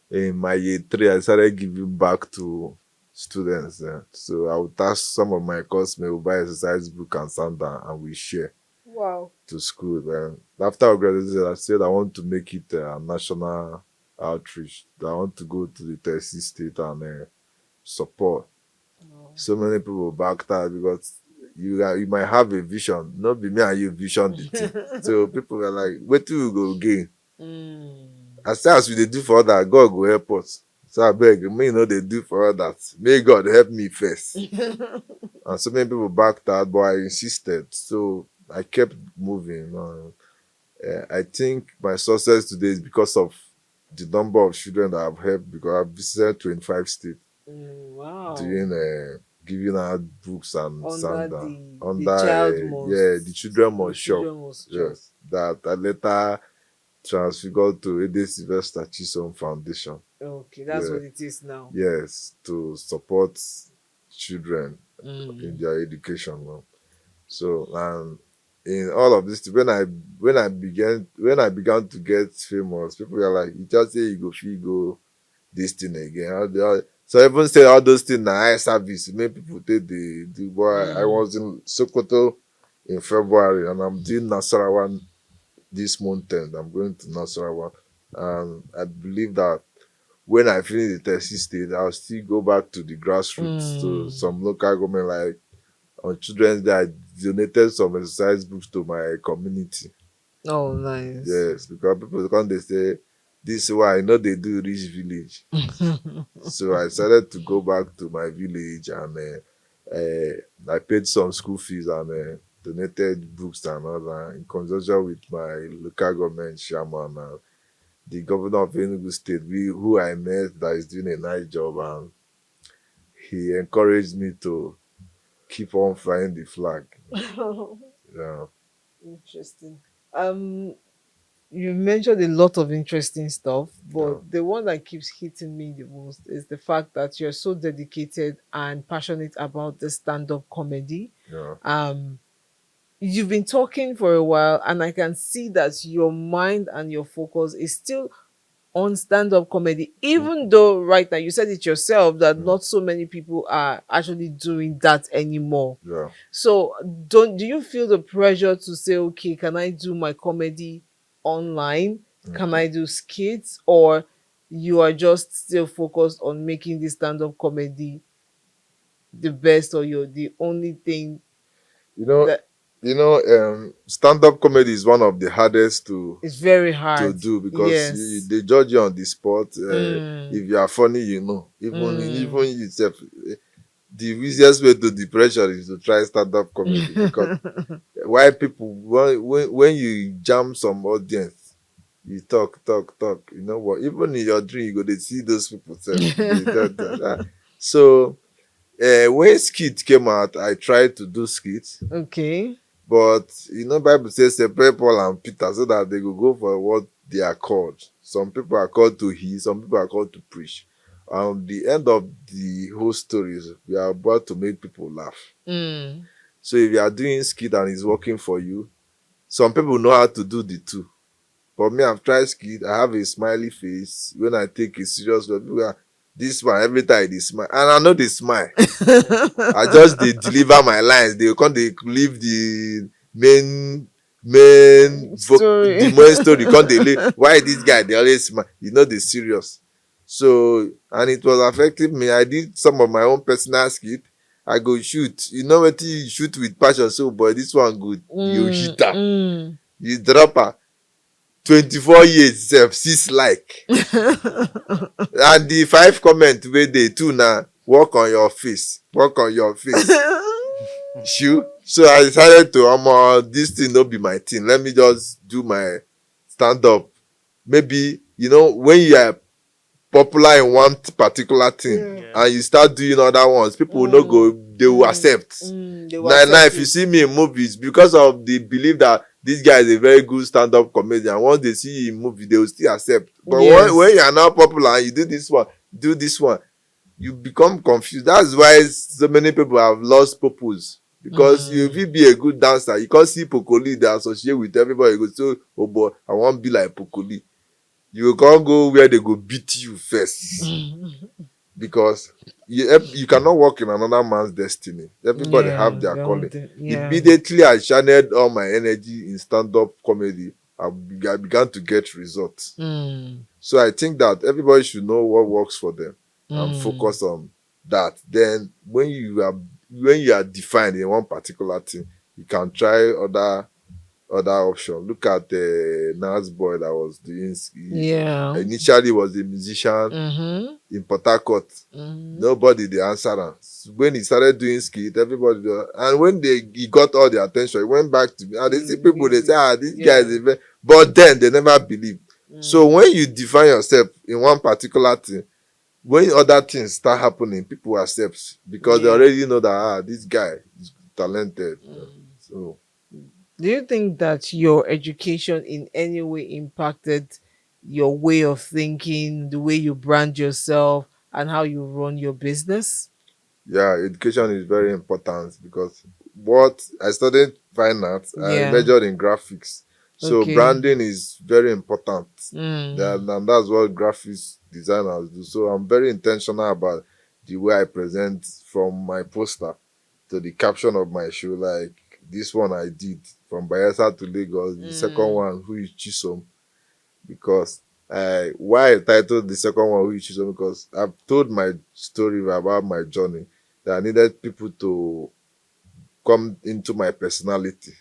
in my year 3, I started giving back to students. So I would task some of my classmates, will buy exercise book and sandal and we share. Wow. To school. After I graduated, I said I want to make it a national outreach. I want to go to the Tennessee State and support. So many people back that because you might have a vision, not be me and you vision the thing. So people were like, where do you go again? As we do for that, God will help us. So I beg, me know they do for others. May God help me first. And so many people backed that, but I insisted. So I kept moving. I think my success today is because of the number of children that I've helped because I've visited 25 states. Wow. Doing giving out books and under sandal. The children must shop. Yes. That I later transfigured to Ede Sylvester Chisom Foundation. Okay, that's what it is now. Yes, to support children in their education. So and in all of this, when I began to get famous, people were like, you just say you go this thing again. So even say all those things na eye service, make people take the boy. I was in Sokoto in February and I'm doing Nasarawa this month end. I'm going to Nasarawa. And I believe that when I finish the Tennessee state, I'll still go back to the grassroots, to some local government. Like on Children's Day, I donated some exercise books to my community. Oh, nice. Yes, because people come, they say, this is why I know they do reach village. So I decided to go back to my village and I paid some school fees and donated books and all that in conjunction with my local government chairman and the governor of Enugu State, who I met that is doing a nice job, and he encouraged me to keep on flying the flag. Yeah. Interesting. Um, you mentioned a lot of interesting stuff, but Yeah. the one that keeps hitting me the most is the fact that you're so dedicated and passionate about the stand-up comedy. Yeah. You've been talking for a while, and I can see that your mind and your focus is still on stand-up comedy, even though right now you said it yourself that not so many people are actually doing that anymore. Yeah. So do you feel the pressure to say, okay, can I do my comedy online? Can I do skits? Or you are just still focused on making the stand-up comedy the best, or you're the only thing You know, that stand-up comedy is one of the hardest to is very hard? do because Yes. they judge you on the spot. If you are funny, even yourself. The easiest way to the pressure is to try stand-up comedy because why people when you jam some audience, you talk. You know what? Even in your dream, you go to see those people. So when skit came out, I tried to do skits. Okay. But Bible says separate Paul and Peter so that they go for what they are called. Some people are called to heal, some people are called to preach. The end of the whole story is we are about to make people laugh. So if you are doing skit and it's working for you, some people know how to do the two. But me, I've tried skit. I have a smiley face. When I take a serious look, people are, this one every time they smile, and I know they smile. I just they deliver my lines. They come they leave the Story. the main story. Come they leave. Why this guy they always smile? They serious. So and it was affecting me. I did some of my own personal skit. I go shoot. You know what you shoot with passion. So boy, this one good. You hit her. You drop her. 24 years sef 6 like. And the 5 comment wey dey 2 na work on your face. Sure. So I decided to this thing no be my thing. Let me just do my stand up. Maybe when you are popular in one particular thing and you start doing other ones, people no go, they will accept. Now if you see me in movies, because of the belief that this guy is a very good stand-up comedian, once they see you in movie, they will still accept. But when you are now popular and you do this one, you become confused. That's why so many people have lost purpose. Because if you be a good dancer, you can't see Pokoli, they associate with everybody. You go say, oh boy, I want to be like Pokoli. You can't go where they go beat you first. Because you cannot work in another man's destiny. Everybody have their calling. Immediately I channeled all my energy in stand-up comedy. I began to get results. So I think that everybody should know what works for them and focus on that. Then when you are defined in one particular thing, you can try other option. Look at the Nas boy that was doing initially was a musician in Port Harcourt. Nobody they answer him. When he started doing skit, everybody and when he got all the attention, he went back to me and they see people they say this guy is a very, but then they never believe. So when you define yourself in one particular thing, when other things start happening, people accept because they already know that this guy is talented. So do you think that your education in any way impacted your way of thinking, the way you brand yourself, and how you run your business? Yeah, education is very important because what I studied fine arts, I majored in graphics. So branding is very important. And that's what graphics designers do. So I'm very intentional about it. the way I present from my poster to the caption of my show. Like this one I did from Bayelsa to Lagos. The second one, who is Chisom, because why I titled the second one, who is Chisom, because I've told my story about my journey that I needed people to come into my personality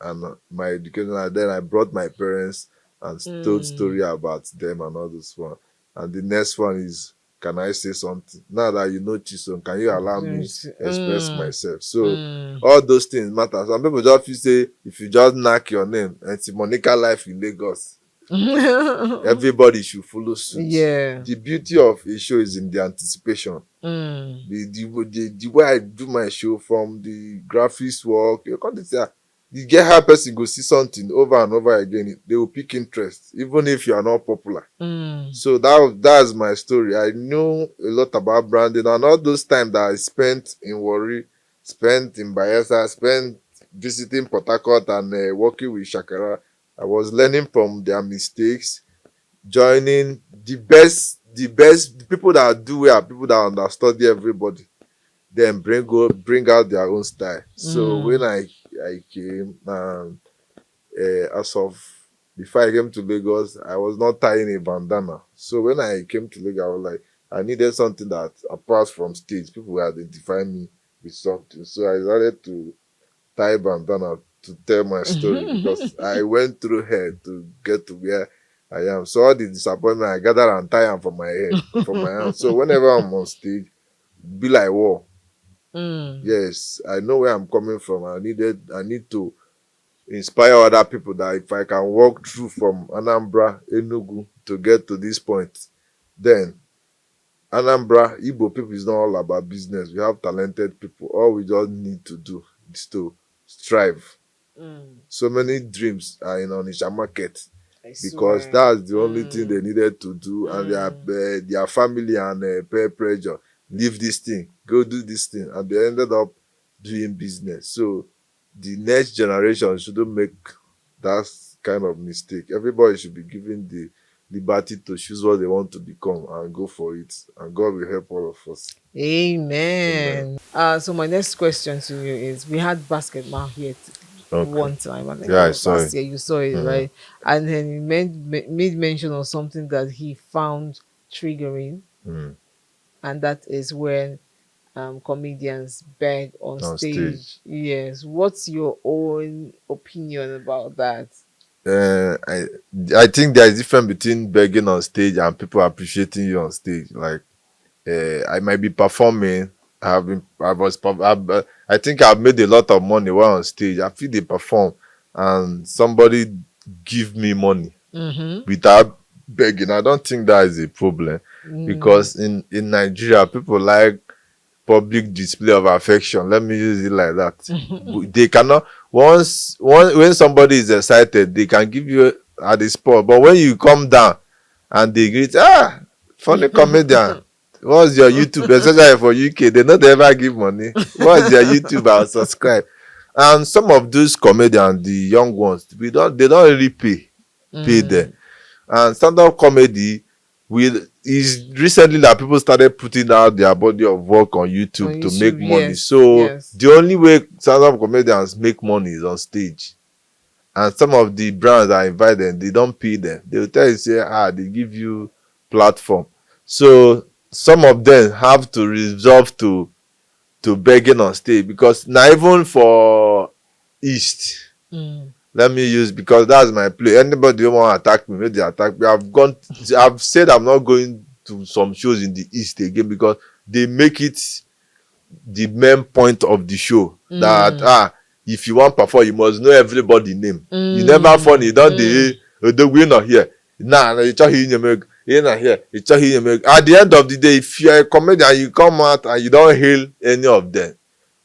and my education. And then I brought my parents and told story about them and all this one. And the next one is, can I say something? Now that you know Chisom, can you allow me express myself? So all those things matter. Some people just feel say if you just knock your name and see Monica life in Lagos, everybody should follow suit. Yeah. The beauty of a show is in the anticipation. The way I do my show, from the graphics work, you can't say you get how person go see something over and over again, they will pick interest even if you are not popular. So that's my story. I knew a lot about branding, and all those time that I spent in Warri, spent in Bayelsa, spent visiting Port Harcourt and working with Shakara, I was learning from their mistakes, joining the best people that do well, people that understand everybody, then bring out their own style. So when I came, as of before I came to Lagos, I was not tying a bandana. So when I came to Lagos, I was like, I needed something that, apart from stage, people will identify me with something. So I started to tie bandana to tell my story because I went through hell to get to where I am. So all the disappointment, I gather and tie them from my head, from my hand. So whenever I'm on stage, be like war. Yes, I know where I'm coming from. I need to inspire other people that if I can walk through from Anambra, Enugu to get to this point, then Anambra, Igbo people is not all about business. We have talented people. All we just need to do is to strive. So many dreams are in Onitsha market because that's the only thing they needed to do, and their family and peer pressure, leave this thing, go do this thing, and they ended up doing business. So the next generation shouldn't make that kind of mistake. Everybody should be given the liberty to choose what they want to become and go for it, and God will help all of us. Amen. So my next question to you is: we had basketball here one time, and I saw last it. year you saw it, right? And then he made mention of something that he found triggering, and that is when comedians beg on stage. Yes. What's your own opinion about that? I think there is difference between begging on stage and people appreciating you on stage. Like I might be performing. I think I've made a lot of money while on stage. I feel they perform and somebody give me money without begging. I don't think that is a problem because in Nigeria, people like public display of affection. Let me use it like that. They cannot, when somebody is excited, they can give you at the spot. But when you come down and they greet, funny comedian. What's your YouTube? Especially for UK, they don't ever give money. What's your YouTube? I'll subscribe. And some of those comedians, the young ones, they don't really pay them. And stand-up comedy is recently that people started putting out their body of work on YouTube to make money. So the only way stand-up comedians make money is on stage. And some of the brands that invite them, they don't pay them. They will tell you, say, they give you platform. So some of them have to resolve to begging on stage, because now even for East, let me use, because that's my play. Anybody who want to attack me, maybe they attack me. I've said I'm not going to some shows in the East again because they make it the main point of the show that if you want to perform, you must know everybody name. You never funny, don't they? We're not here. Nah, you try you're not here. You try at the end of the day, if you're a comedian, you come out and you don't hail any of them,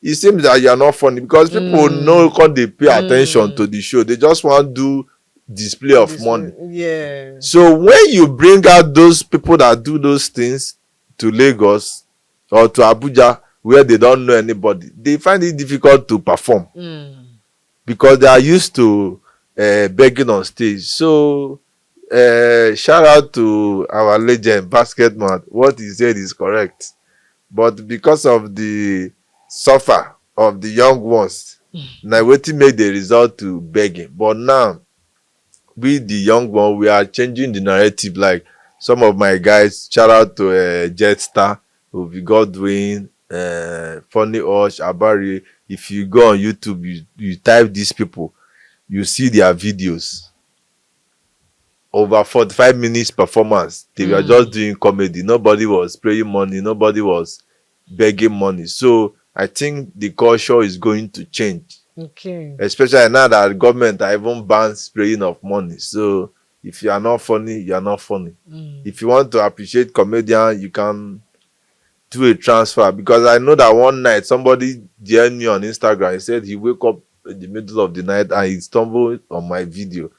it seems that you're not funny, because people know because they pay attention to the show. They just want to do display of money. Yeah. So when you bring out those people that do those things to Lagos or to Abuja, where they don't know anybody, they find it difficult to perform because they are used to begging on stage. So shout out to our legend Basketman. What he said is correct. but because of the suffer of the young ones, now wetin make the result to begging. But now we the young one, we are changing the narrative. Like some of my guys, shout out to Jetstar, Obi Godwin, Funny Osh, Abari. If you go on YouTube, you type these people, you see their videos. Over 45 minutes performance. They were just doing comedy. Nobody was spraying money. Nobody was begging money. So I think the culture is going to change. Okay. Especially now that government are even banned spraying of money. So if you are not funny, you are not funny. If you want to appreciate comedian, you can do a transfer. Because I know that one night somebody DM'd me on Instagram. He said he wake up in the middle of the night and he stumbled on my video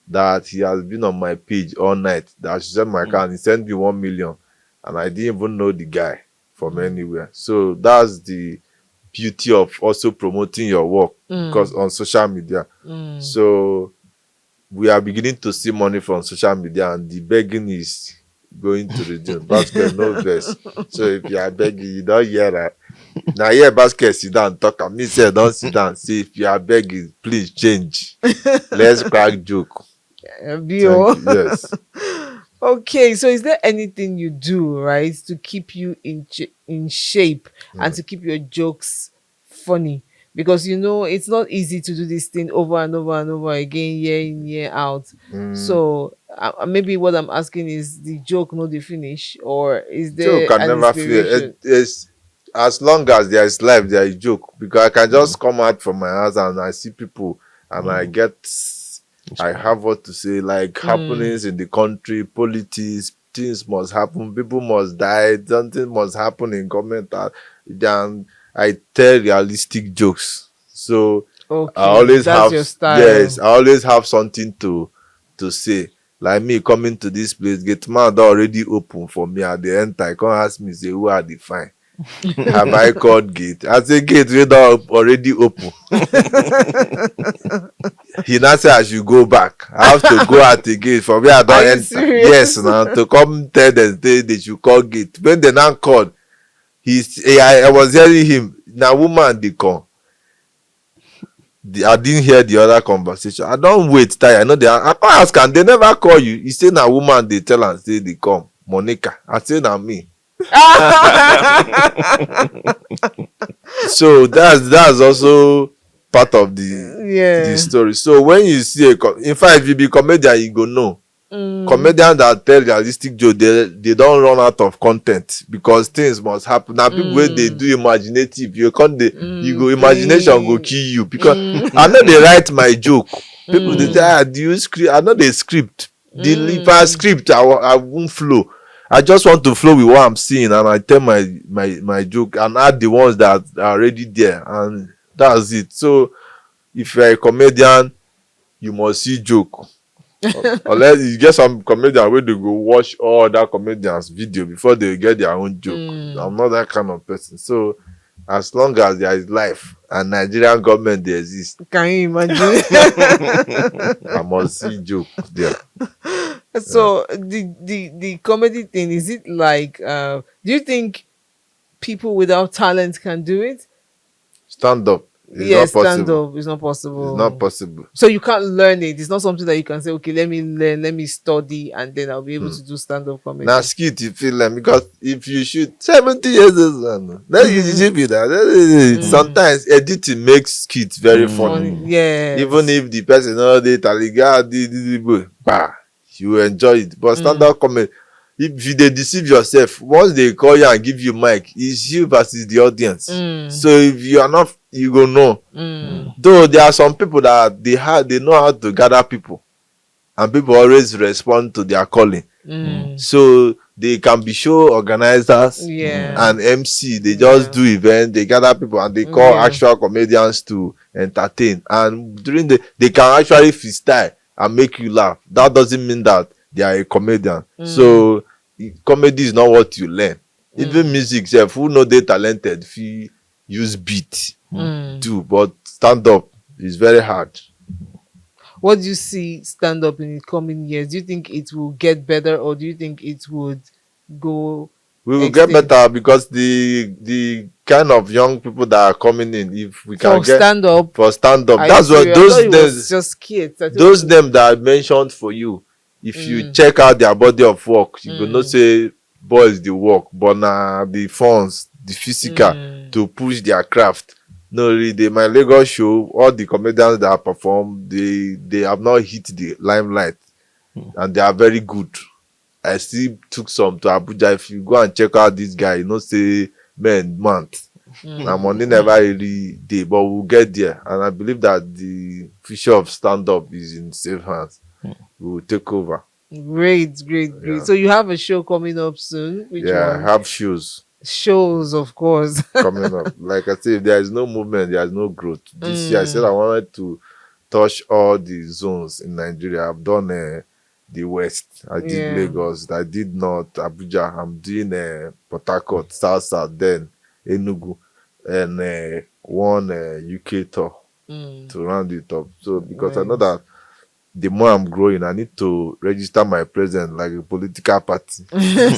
that he has been on my page all night. That I should send my account. He sent me 1 million. And I didn't even know the guy from anywhere. So that's the beauty of also promoting your work because on social media. So we are beginning to see money from social media and the begging is going to reduce. Basket no verse. So if you are begging, you don't hear that. Now here basket sit down talk. And me say don't sit down. Say if you are begging, please change. Let's crack joke. Thank you. Yes. Okay, so is there anything you do, right, to keep you in shape and to keep your jokes funny? Because you know it's not easy to do this thing over and over and over again, year in year out. So maybe what I'm asking is the joke not the finish, or is Joke there can an never fail. inspiration? It's as long as there is life, there is joke. Because I can just come out from my house and I see people and I have what to say, like happenings in the country, politics, things must happen, people must die, something must happen in government. Then I tell realistic jokes. So I Okay, always that's have your style. yes, I always have something to say. Like me coming to this place, gate man don already open for me at the enter. I come ask me, say, who are the fine? Have I called gate? I say gate wey don already open. He now say I should go back. I have to go out again for where I Are don you enter. serious? Yes, now to come tell them say they should call gate. When they now called, I was hearing him. Na woman dey come. I didn't hear the other conversation. I don't wait tire. I know they. I can't ask am. They never call you. He say na woman dey tell am say they come. Monica. I say na me. So that's also part of the Yeah. story. So when you see in fact, if you be comedian, you go know. Comedians that tell realistic joke, they don't run out of content because things must happen. Now people wey dey do imaginative, you can't you go imagination go kill you because I know they write my joke. People they say, do you script? I know they script. If I script, I won't flow. I just want to flow with what I'm seeing and I tell my joke and add the ones that are already there and that's it. So if you're a comedian, you must see joke. Unless you get some comedian where they go watch all other comedians video before they get their own joke. I'm not that kind of person. So as long as there is life and Nigerian government they exist, Can you imagine? I must see joke there. So the comedy thing, is it like do you think people without talent can do it? Stand up. It's Yes, not stand possible. up is not possible. It's not possible. So you can't learn it. It's not something that you can say, okay, let me learn, let me study, and then I'll be able to do stand up comedy. Now skit you feel like because if you shoot 70 years old, then you should be that. Sometimes editing makes skit very funny. Yes. Even if the person already you will enjoy it. But stand-up comedy, if you dey deceive yourself, once they call you and give you mic, it's you versus the audience. So if you are not, you go know. Though there are some people that they know how to gather people, and people always respond to their calling. So they can be show organizers and MC. They just do events, they gather people and they call actual comedians to entertain. And during they can actually freestyle and make you laugh. That doesn't mean that they are a comedian. So comedy is not what you learn. Even music self, who know they talented if you use beat too, but stand up is very hard. What do you see stand up in the coming years? Do you think it will get better or do you think it would go we will get extinct better because the kind of young people that are coming in, if we can for get stand up. for stand up, Are you that's what serious? I thought it was just kids. I thought those them that I mentioned for you. If you mm, check out their body of work, you go not mm, say boys the work, but na the funds, the physical mm, to push their craft. No, really, my Lagos show, all the comedians that perform, they have not hit the limelight, and they are very good. I still took some to Abuja. If you go and check out this guy, you know say men month. Na money mm. never really dey, but we'll get there. And I believe that the future of stand up is in safe hands. We will take over. Great, great, great. Yeah. So you have a show coming up soon. Which Yeah, I one? have shows Shows, of course. coming up. Like I said, if there is no movement, there is no growth. This year I said Mm, I wanted to touch all the zones in Nigeria. I've done the West. I did yeah. Lagos. I did North, Abuja. I'm doing Port Harcourt, South, then Enugu, and one UK tour Mm, to round it up. So because I know nice. that the more I'm growing, I need to register my presence like a political party.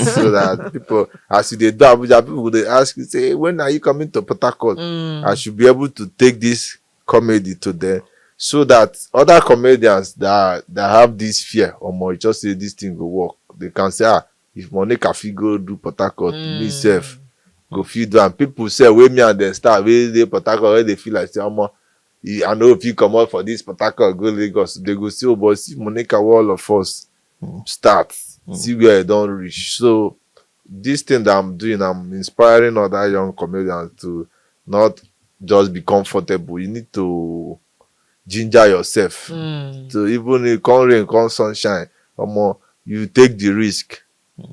So that people, as they do Abuja, people they ask you, say, when are you coming to Port Harcourt? I Mm, should be able to take this comedy to them so that other comedians that have this fear or more just say this thing will work. They can say, if Monica fit go do Port Harcourt, me mm, self go fit do, and people say wey me and dem start wey dey Port Harcourt wey dey feel like say omo I no fit comot for this Port Harcourt go Lagos, they go say, oh, but see Monica wey all of us start, see where e don reach. So this thing that I'm doing, I'm inspiring other young comedians to not just be comfortable. You need to ginger yourself. mm, So even if come rain, come sunshine, omo, you take the risk.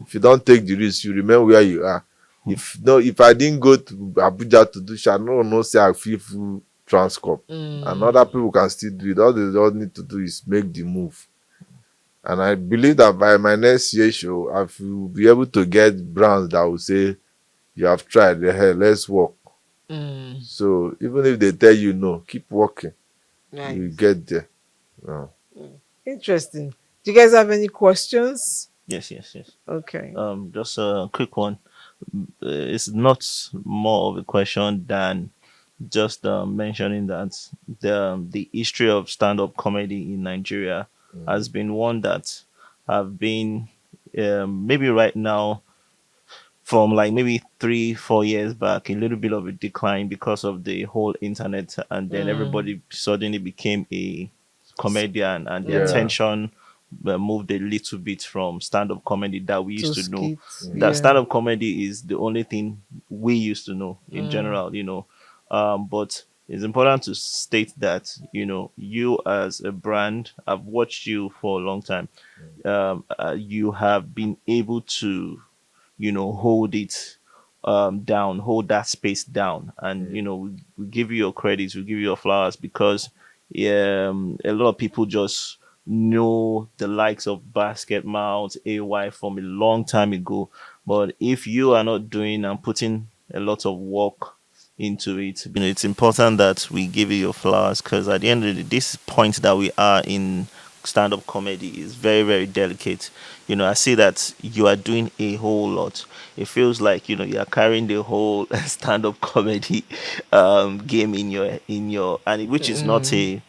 If you don't take the risk, you remain where you are. If no, if I didn't go to Abuja to do shit, no say I feel full Transcorp. And mm. other people can still do it. All they all need to do is make the move. And I believe that by my next year show, I will be able to get brands that will say, you have tried the hell, let's work. Mm, So even if they tell you no, keep working. You will nice. get there. No. Interesting. Do you guys have any questions? Yes, yes, yes. Okay. Just a quick one. It's not more of a question than just mentioning that the history of stand-up comedy in Nigeria has been one that have been maybe right now from like maybe 3 4 years back a little bit of a decline because of the whole internet, and then Mm, everybody suddenly became a comedian, and the Yeah. mm. attention moved a little bit from stand-up comedy that we used To to know. skits. That Yeah. stand-up comedy is the only thing we used to know in Mm, general, but it's important to state that you as a brand, I've watched you for a long time. You have been able to hold it down, hold that space down, and we give you your credits, we give you your flowers, because a lot of people just know the likes of Basket Mouth, AY from a long time ago. But if you are not doing and putting a lot of work into it, it's important that we give you your flowers, because at the end of the day, this point that we are in stand-up comedy is very, very delicate. I see that you are doing a whole lot. It feels like you are carrying the whole stand-up comedy game in your, and which is not mm, a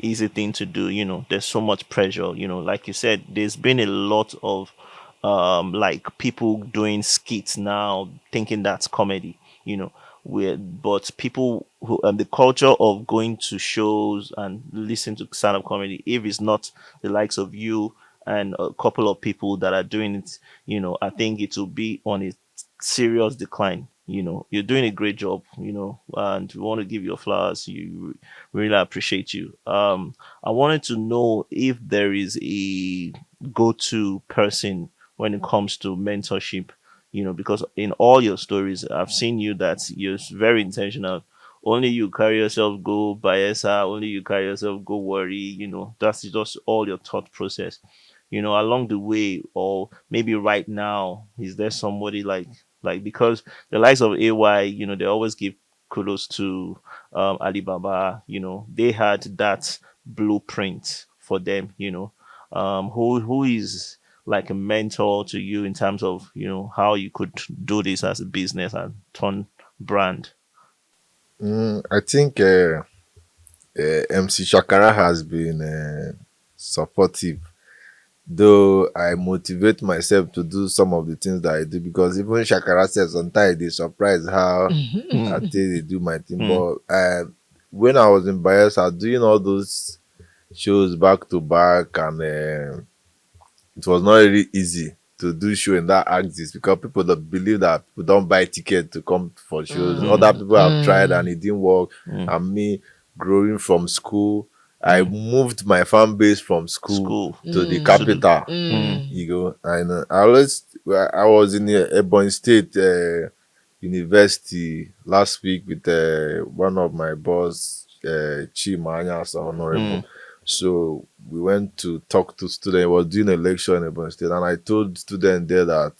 easy thing to do. There's so much pressure. Like you said, there's been a lot of like people doing skits now, thinking that's comedy. But people who the culture of going to shows and listen to stand-up comedy, if it's not the likes of you and a couple of people that are doing it, I think it will be on a serious decline. You're doing a great job, and we want to give you flowers. You really appreciate you. I wanted to know if there is a go-to person when it comes to mentorship, because in all your stories, I've seen you that you're very intentional. Only you carry yourself go Bayesa, only you carry yourself go worry, that's just all your thought process. Along the way, or maybe right now, is there somebody like because the likes of AY, they always give kudos to Alibaba, they had that blueprint for them, who is like a mentor to you in terms of, how you could do this as a business and turn brand? I think MC Shakara has been supportive, though I motivate myself to do some of the things that I do, because even Shakara says sometimes they surprise how I think they do my thing. But when I was in Bayelsa doing all those shows back to back, and it was not really easy to do show in that axis, because people don't believe that people don't buy ticket to come for shows. Other people have tried and it didn't work. And me growing from school, I moved my fan base from school to the capital. You know, and I was in Ebonyi State University last week with one of my boss, Chimanya, Honorable. So we went to talk to students. I was doing a lecture in Ebonyi State, and I told students there that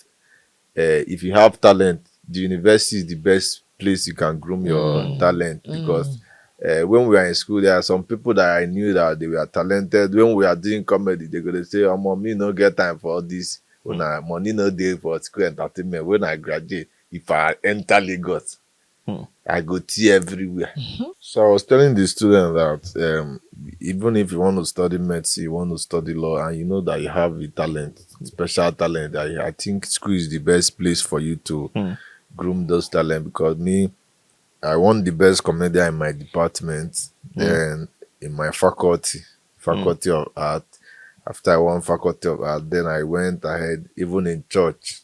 if you have talent, the university is the best place you can groom your talent, because when we were in school, there are some people that I knew that they were talented. When we are doing comedy, they're going to say, "Oh, mommy, no get time for all this. When I money no day for school entertainment. When I graduate, if I enter Lagos, I go tea everywhere." So I was telling the student that even if you want to study medicine, you want to study law, and you know that you have a talent, special talent, I think school is the best place for you to groom those talent. Because I won the best comedian in my department, then in my faculty of art. After I won faculty of art, then I went ahead, even in church.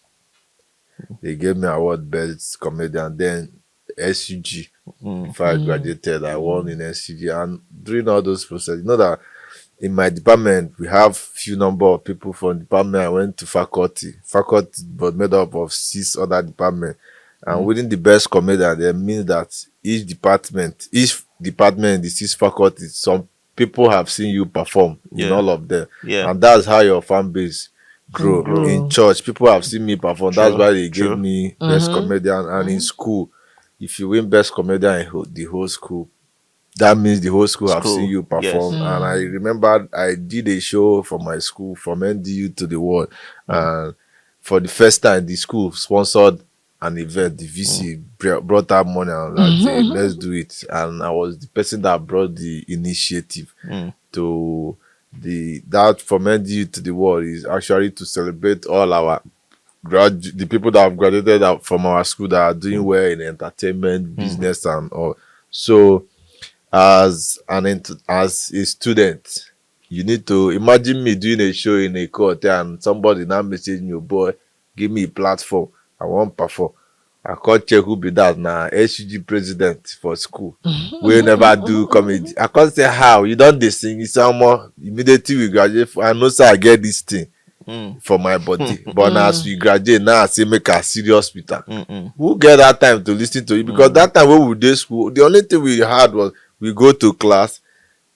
They gave me award best comedian. Then SUG, before I graduated, I won in SUG. And during all those processes, you know that in my department, we have few number of people from department. I went to faculty. Faculty was made up of 6 other departments. And within the best comedian, that means that each department in the 6 faculties, some people have seen you perform in all of them. Yeah. And that's how your fan base grow. In church, people have seen me perform. That's why they gave me best comedian. And in school, if you win best comedian in the whole school, that means the whole school have seen you perform. And I remember I did a show for my school, from NDU to the world. And for the first time, the school sponsored an event. The VC brought out money, and was like, let's do it. And I was the person that brought the initiative to that from NDU to the world is actually to celebrate all our the people that have graduated from our school that are doing well in entertainment, business, and all. So as a student, you need to imagine me doing a show in a court and somebody now messaging you, "Boy, give me a platform, I want perform." I can't check who be that now. SUG president for school. We never do comedy. I can't say how. You don't dey sing. It's more immediately we graduate. I know, sir, I get this thing for my body. But now as we graduate, now I say make a serious with her. Who get that time to listen to you? Because that time when we did school, the only thing we had was we go to class,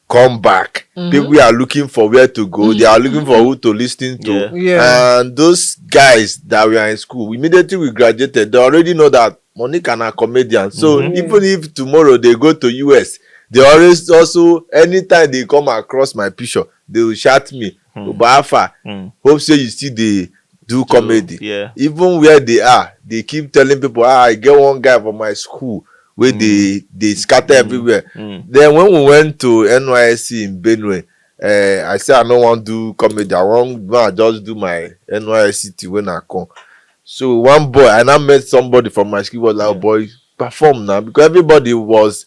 come back. People are looking for where to go. They are looking for who to listen to. And those guys that we are in school, immediately we graduated, they already know that Monica and a comedian. So even if tomorrow they go to US, they always also, anytime they come across my picture, they will shout me, "Obafa, hope say you see they do comedy." Even where they are, they keep telling people, I get one guy from my school where they scatter everywhere. Then when we went to NYSC in Benue, I said I don't want to do comedy. I just do my NYSC when I come. So one boy, and I met somebody from my school, was like, "Oh boy, perform now," because everybody was,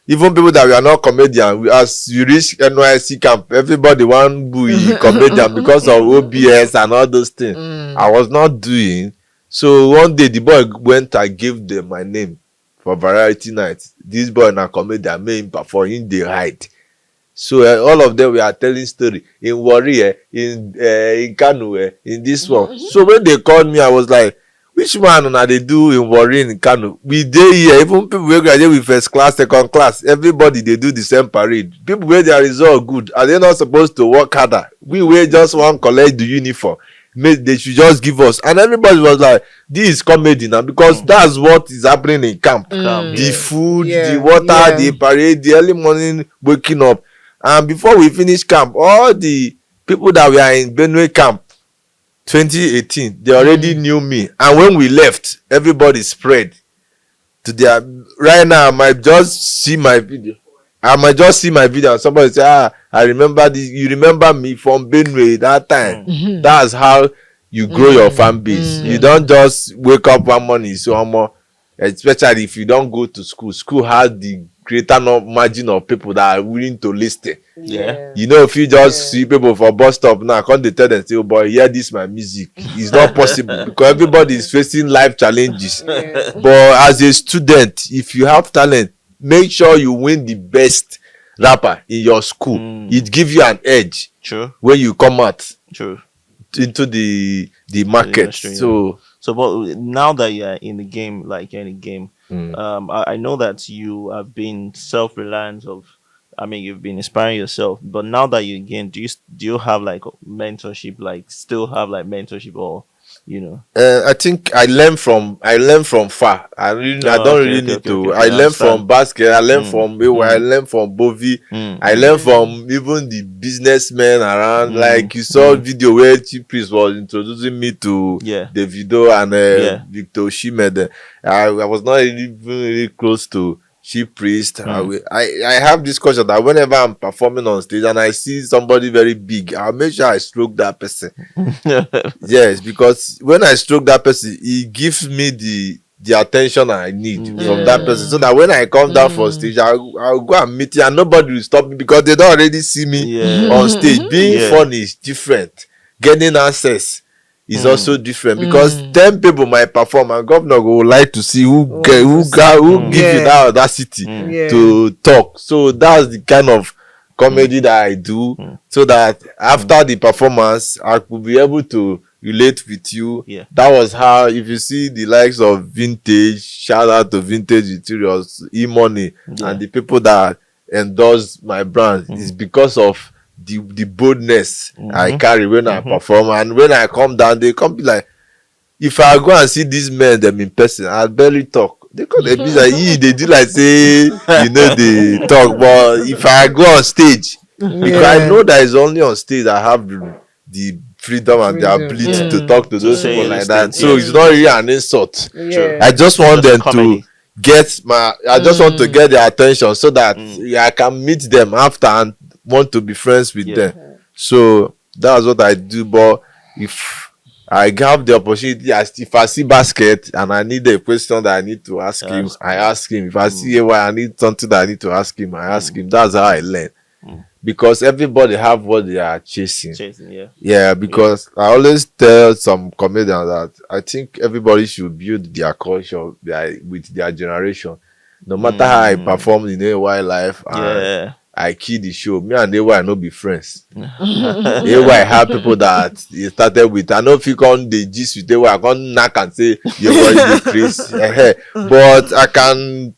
even people that were not comedian, as you reach NYSC camp, everybody want be comedian because of OBS and all those things. I was not doing. So one day the boy went and gave them my name for variety night. This boy na comedian, made him perform in the hide. So all of them were telling story in Warri, in Kano, in this one. So when they called me, I was like, which one na they do in Warri, in Kano? We dey here. Even people wey graduate with first class, second class, everybody they do the same parade. People wey their result good, are they not supposed to work harder? We wey just want collect the uniform, they should just give us. And everybody was like, this is comedy now, because that's what is happening in camp. The food, the water, the parade, the early morning waking up. And before we finish camp, all the people that were in Benue camp, 2018, they already knew me. And when we left, everybody spread to their. Right now, I might just see my video. And somebody say, I remember this. You remember me from Benue that time. That's how you grow your fan base. You don't just wake up one morning, so more. Especially if you don't go to school. School has the greater margin of people that are willing to listen. Yeah. You know, if you just see people for bus stop now, can't they tell them, say, oh boy, hear this my music. It's not possible because everybody is facing life challenges. But as a student, if you have talent, make sure you win the best rapper in your school. It gives you an edge. True. When you come out. True. Into the market. Industry, so but now that you're in the game, I know that you have been self-reliant you've been inspiring yourself, but now that you again, do you have like mentorship, or I think I learn from far. I don't really need to. I learn from basket. I learn from Ewa. I learn from Bovi. I learn from even the businessmen around. Like you saw video where Chief Priest was introducing me to Davido and Victor Osimhen. I was not even really close to Chief Priest. I have this question that whenever I'm performing on stage and I see somebody very big, I'll make sure I stroke that person. Yes, because when I stroke that person, it gives me the attention I need from that person, so that when I come down for stage, I'll go and meet you and nobody will stop me because they don't already see me on stage. Being funny is different. Getting access is also different because 10 people might perform and governor would like to see who give you that audacity to talk. So that's the kind of comedy that I do, so that after the performance I could be able to relate with you. That was how, if you see the likes of Vintage, shout out to Vintage Interiors, E-Money, and the people that endorse my brand, is because of the boldness I carry when I perform. And when I come down, they come be like, if I go and see these men them in person, I'll barely talk. They come be like, they do like say, they talk. But if I go on stage, because I know that it's only on stage I have the freedom and the ability to talk to those people like that. So it's not really an insult. I just want them to get their attention, so that I can meet them after and want to be friends with them. So that's what I do. But if I have the opportunity, if I see basket and I need a question that I need to ask him, I ask him. If I see why I need something that I need to ask him, I ask him. That's how I learn. Because everybody have what they are chasing. Because I always tell some comedians that I think everybody should build their culture with their generation. No matter how I perform in a wildlife, I kill the show. Me and AY no be friends. AY have people that he started with. I know if you come the gist with AY, I can't knock and say your boy is Chris. But I can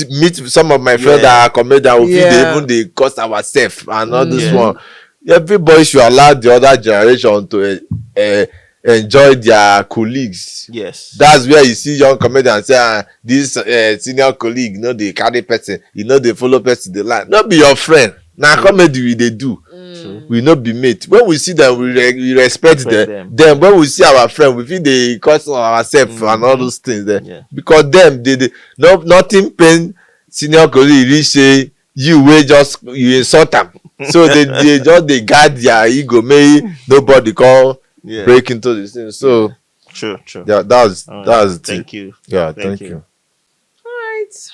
meet some of my friends that are comedians. Even they cost ourselves and all this one. Everybody should allow the other generation to enjoy their colleagues. That's where you see young comedians say, this senior colleague, they carry person, they follow person, they like. Not be your friend. Now comedy they do. We not be mate. When we see them, we respect them. Then when we see our friend, we feel they cost ourselves and all those things there. Because them, they nothing pain senior colleague really say you will just you insult them. So they just guard their ego. May nobody come break into this thing. So true. Yeah, that's thank you. Yeah, thank you. All right.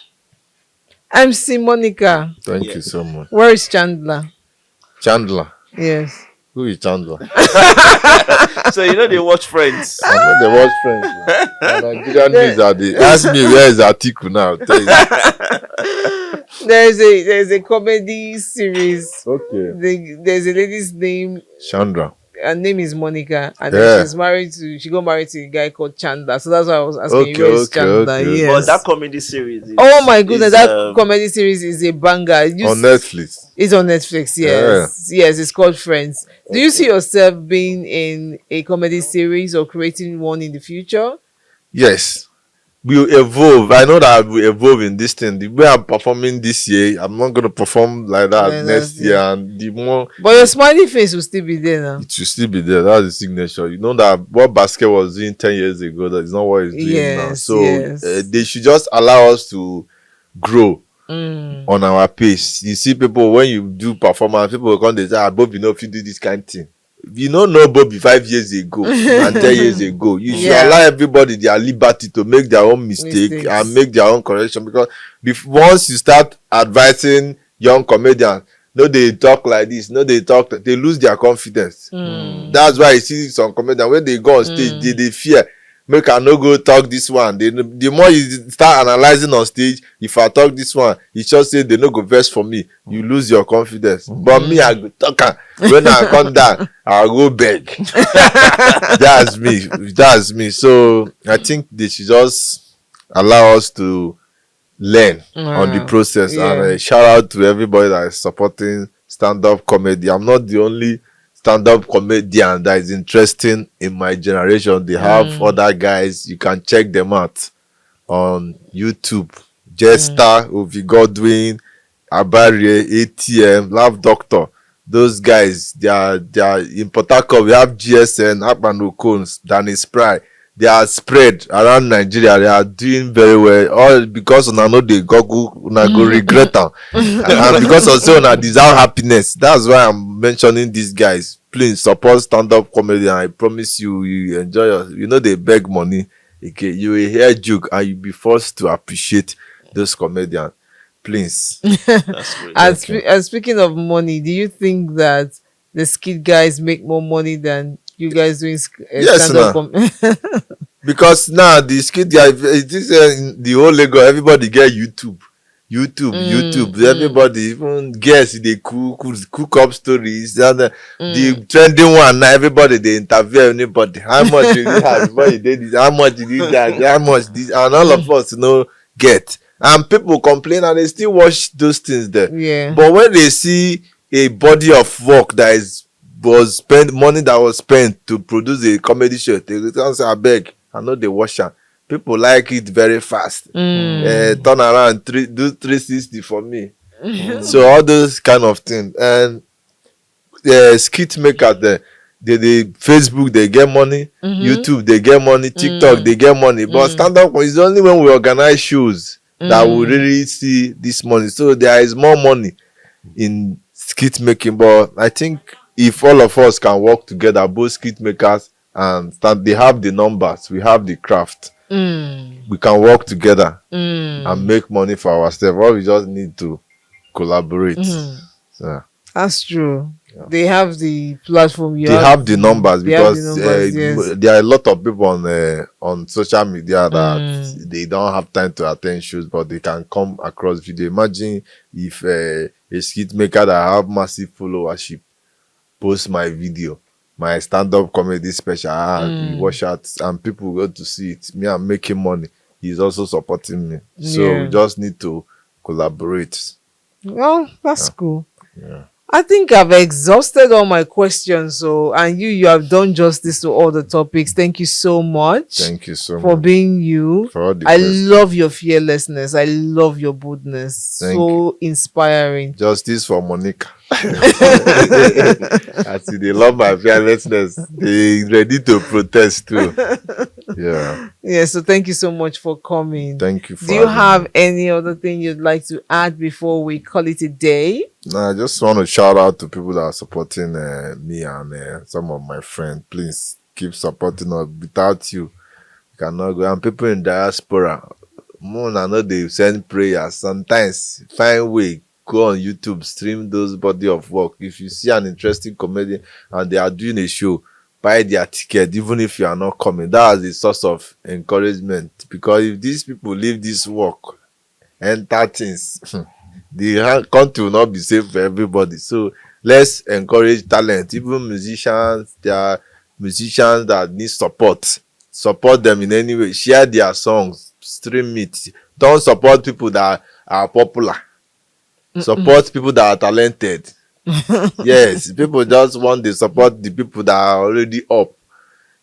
MC Monica. Thank you so much. Where is Chandler? Chandler. Yes. Who is Chandler? So they watch Friends. I know they watch Friends. Nigerian news are the ask me where is Atiku now. Tell you. There's a comedy series. Okay. There's a lady's name. Chandra. Her name is Monica, and then she got married to a guy called Chandler. So that's why I was asking you, where is Chandler? Yes. But that comedy series oh my goodness, that comedy series is a banger. On Netflix. It's on Netflix, yes. Yes, it's called Friends. Do you see yourself being in a comedy series or creating one in the future? Yes. we'll evolve. I know that we evolve in this thing. The way I'm performing this year, I'm not gonna perform like that Yeah, next year. And the more but your smiley face will still be there now. it will still be there. That's the signature. You know that what basket was doing 10 years ago, that is not what it's doing now. Yes, So yes. they should just allow us to grow Mm. on our pace. You see people, when you do performance, people will come, they say, Bobby, if you do this kind of thing. You don't know Bobby 5 years ago and 10 years ago. You should Yeah. allow everybody their liberty to make their own mistake Mistakes. and make their own correction. Because once you start advising young comedians, no, they talk like this, no, they talk, they lose their confidence. That's why you see some comedians, when they go on stage, they fear. Make I no go talk this one. The more you start analyzing on stage, if I talk this one, it's just say they no go vex for me. You lose your confidence. But me, I go talk am. When I come down, I'll go beg. That's me. That's me. So I think they should just allow us to learn on the process. Yeah. And shout out to everybody that is supporting stand-up comedy. I'm not the only stand-up comedian that is interesting in my generation. They have other guys. You can check them out on YouTube. Jester, Ovi Godwin, Abarie, ATM, Love Doctor. Those guys, they are in Port Harcourt. We have GSN, Akpano Cones, Danny Spry. They are spread around Nigeria. They are doing very well. All because una know they go regret them. And because also una deserve happiness. That's why I'm mentioning these guys. Please support stand-up comedy, and I promise you enjoy you know they beg money. Okay, you will hear joke and you'll be forced to appreciate those comedians. Please. That's great. And speaking of money, do you think that the skit guys make more money than you guys doing Yes, stand-up because now the skit guy, this in the whole Lagos, everybody get YouTube. Everybody, even guess they cook up stories. And the trending one now, everybody they interview anybody. How much did you have before you did this? How much did you that? How much this? And all of us, get. And people complain and they still watch those things there. Yeah. But when they see a body of work that was spent, money that was spent to produce a comedy show, they say, I beg, I know they watch am. People like it very fast. Turn around, do 360 for me. So all those kind of things. And skit makers, they Facebook, they get money. YouTube, they get money. TikTok, they get money. But stand-up is only when we organize shows that we really see this money. So there is more money in skit making. But I think if all of us can work together, both skit makers and they have the numbers, we have the craft. We can work together and make money for ourselves. All we just need to collaborate. So, that's true. Yeah. They have the platform. They have the numbers because yes. There are a lot of people on social media that they don't have time to attend shows, but they can come across video. Imagine if a skit maker that have massive followership post my video, my stand-up comedy special, you watch out and people go to see it. Me, I'm making money. He's also supporting me. So we just need to collaborate. Well, that's cool. Yeah. I think I've exhausted all my questions. And you have done justice to all the topics. Thank you so much. Thank you so for much being you. For all the I questions. love your fearlessness. I love your boldness. So inspiring. Justice for Monica. As they love my fearlessness, they ready to protest too. Yeah. So thank you so much for coming. Thank you. Do you have any other thing you'd like to add before we call it a day? No, I just want to shout out to people that are supporting me and some of my friends. Please keep supporting us. Without you, we cannot go. And people in diaspora, more I know they send prayers. Sometimes find way. Go on YouTube, stream those body of work. If you see an interesting comedian and they are doing a show, buy their ticket, even if you are not coming. That is a source of encouragement. Because if these people leave this work, enter things, the country will not be safe for everybody. So let's encourage talent. Even musicians, there are musicians that need support. Support them in any way. Share their songs, stream it. Don't support people that are popular. Support people that are talented. Yes, people just want to support the people that are already up.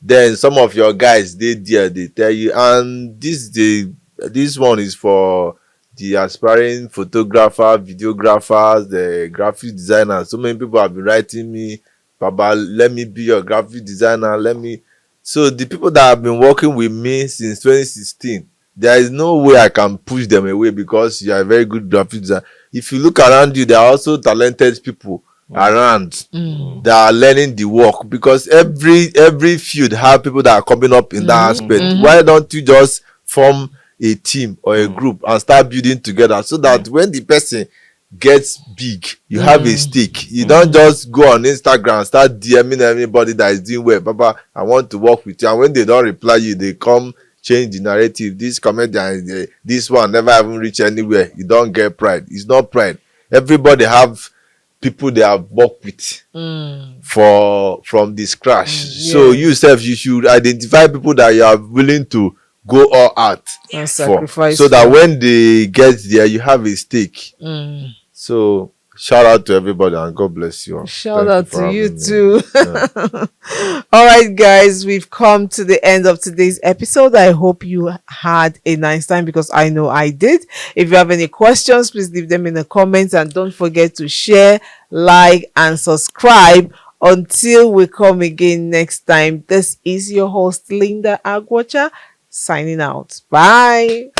then some of your guys they there they tell you, and this one is for the aspiring photographer, videographers, the graphic designers. So many people have been writing me, Baba, let me be your graphic designer, let me. So the people that have been working with me since 2016, there is no way I can push them away because you are a very good graphic designer. If you look around you, there are also talented people around that are learning the work, because every field have people that are coming up in that aspect. Why don't you just form a team or a group and start building together, so that when the person gets big, you have a stake. You don't just go on Instagram and start DMing anybody that is doing well, Papa, I want to work with you, and when they don't reply you, they come change the narrative. This comedian, this one never even reach anywhere. You don't get pride. It's not pride. Everybody have people they have worked with from this crash. So you self, you should identify people that you are willing to go all out and for, sacrifice so that for. when they get there, you have a stake. So shout out to everybody and God bless you all. Shout Thank out for to you having me. too. Yeah. All right, guys, we've come to the end of today's episode. I hope you had a nice time, because I know I did. If you have any questions, please leave them in the comments, and don't forget to share, like, and subscribe. Until we come again next time, this is your host, Linda Agwacha, signing out. Bye.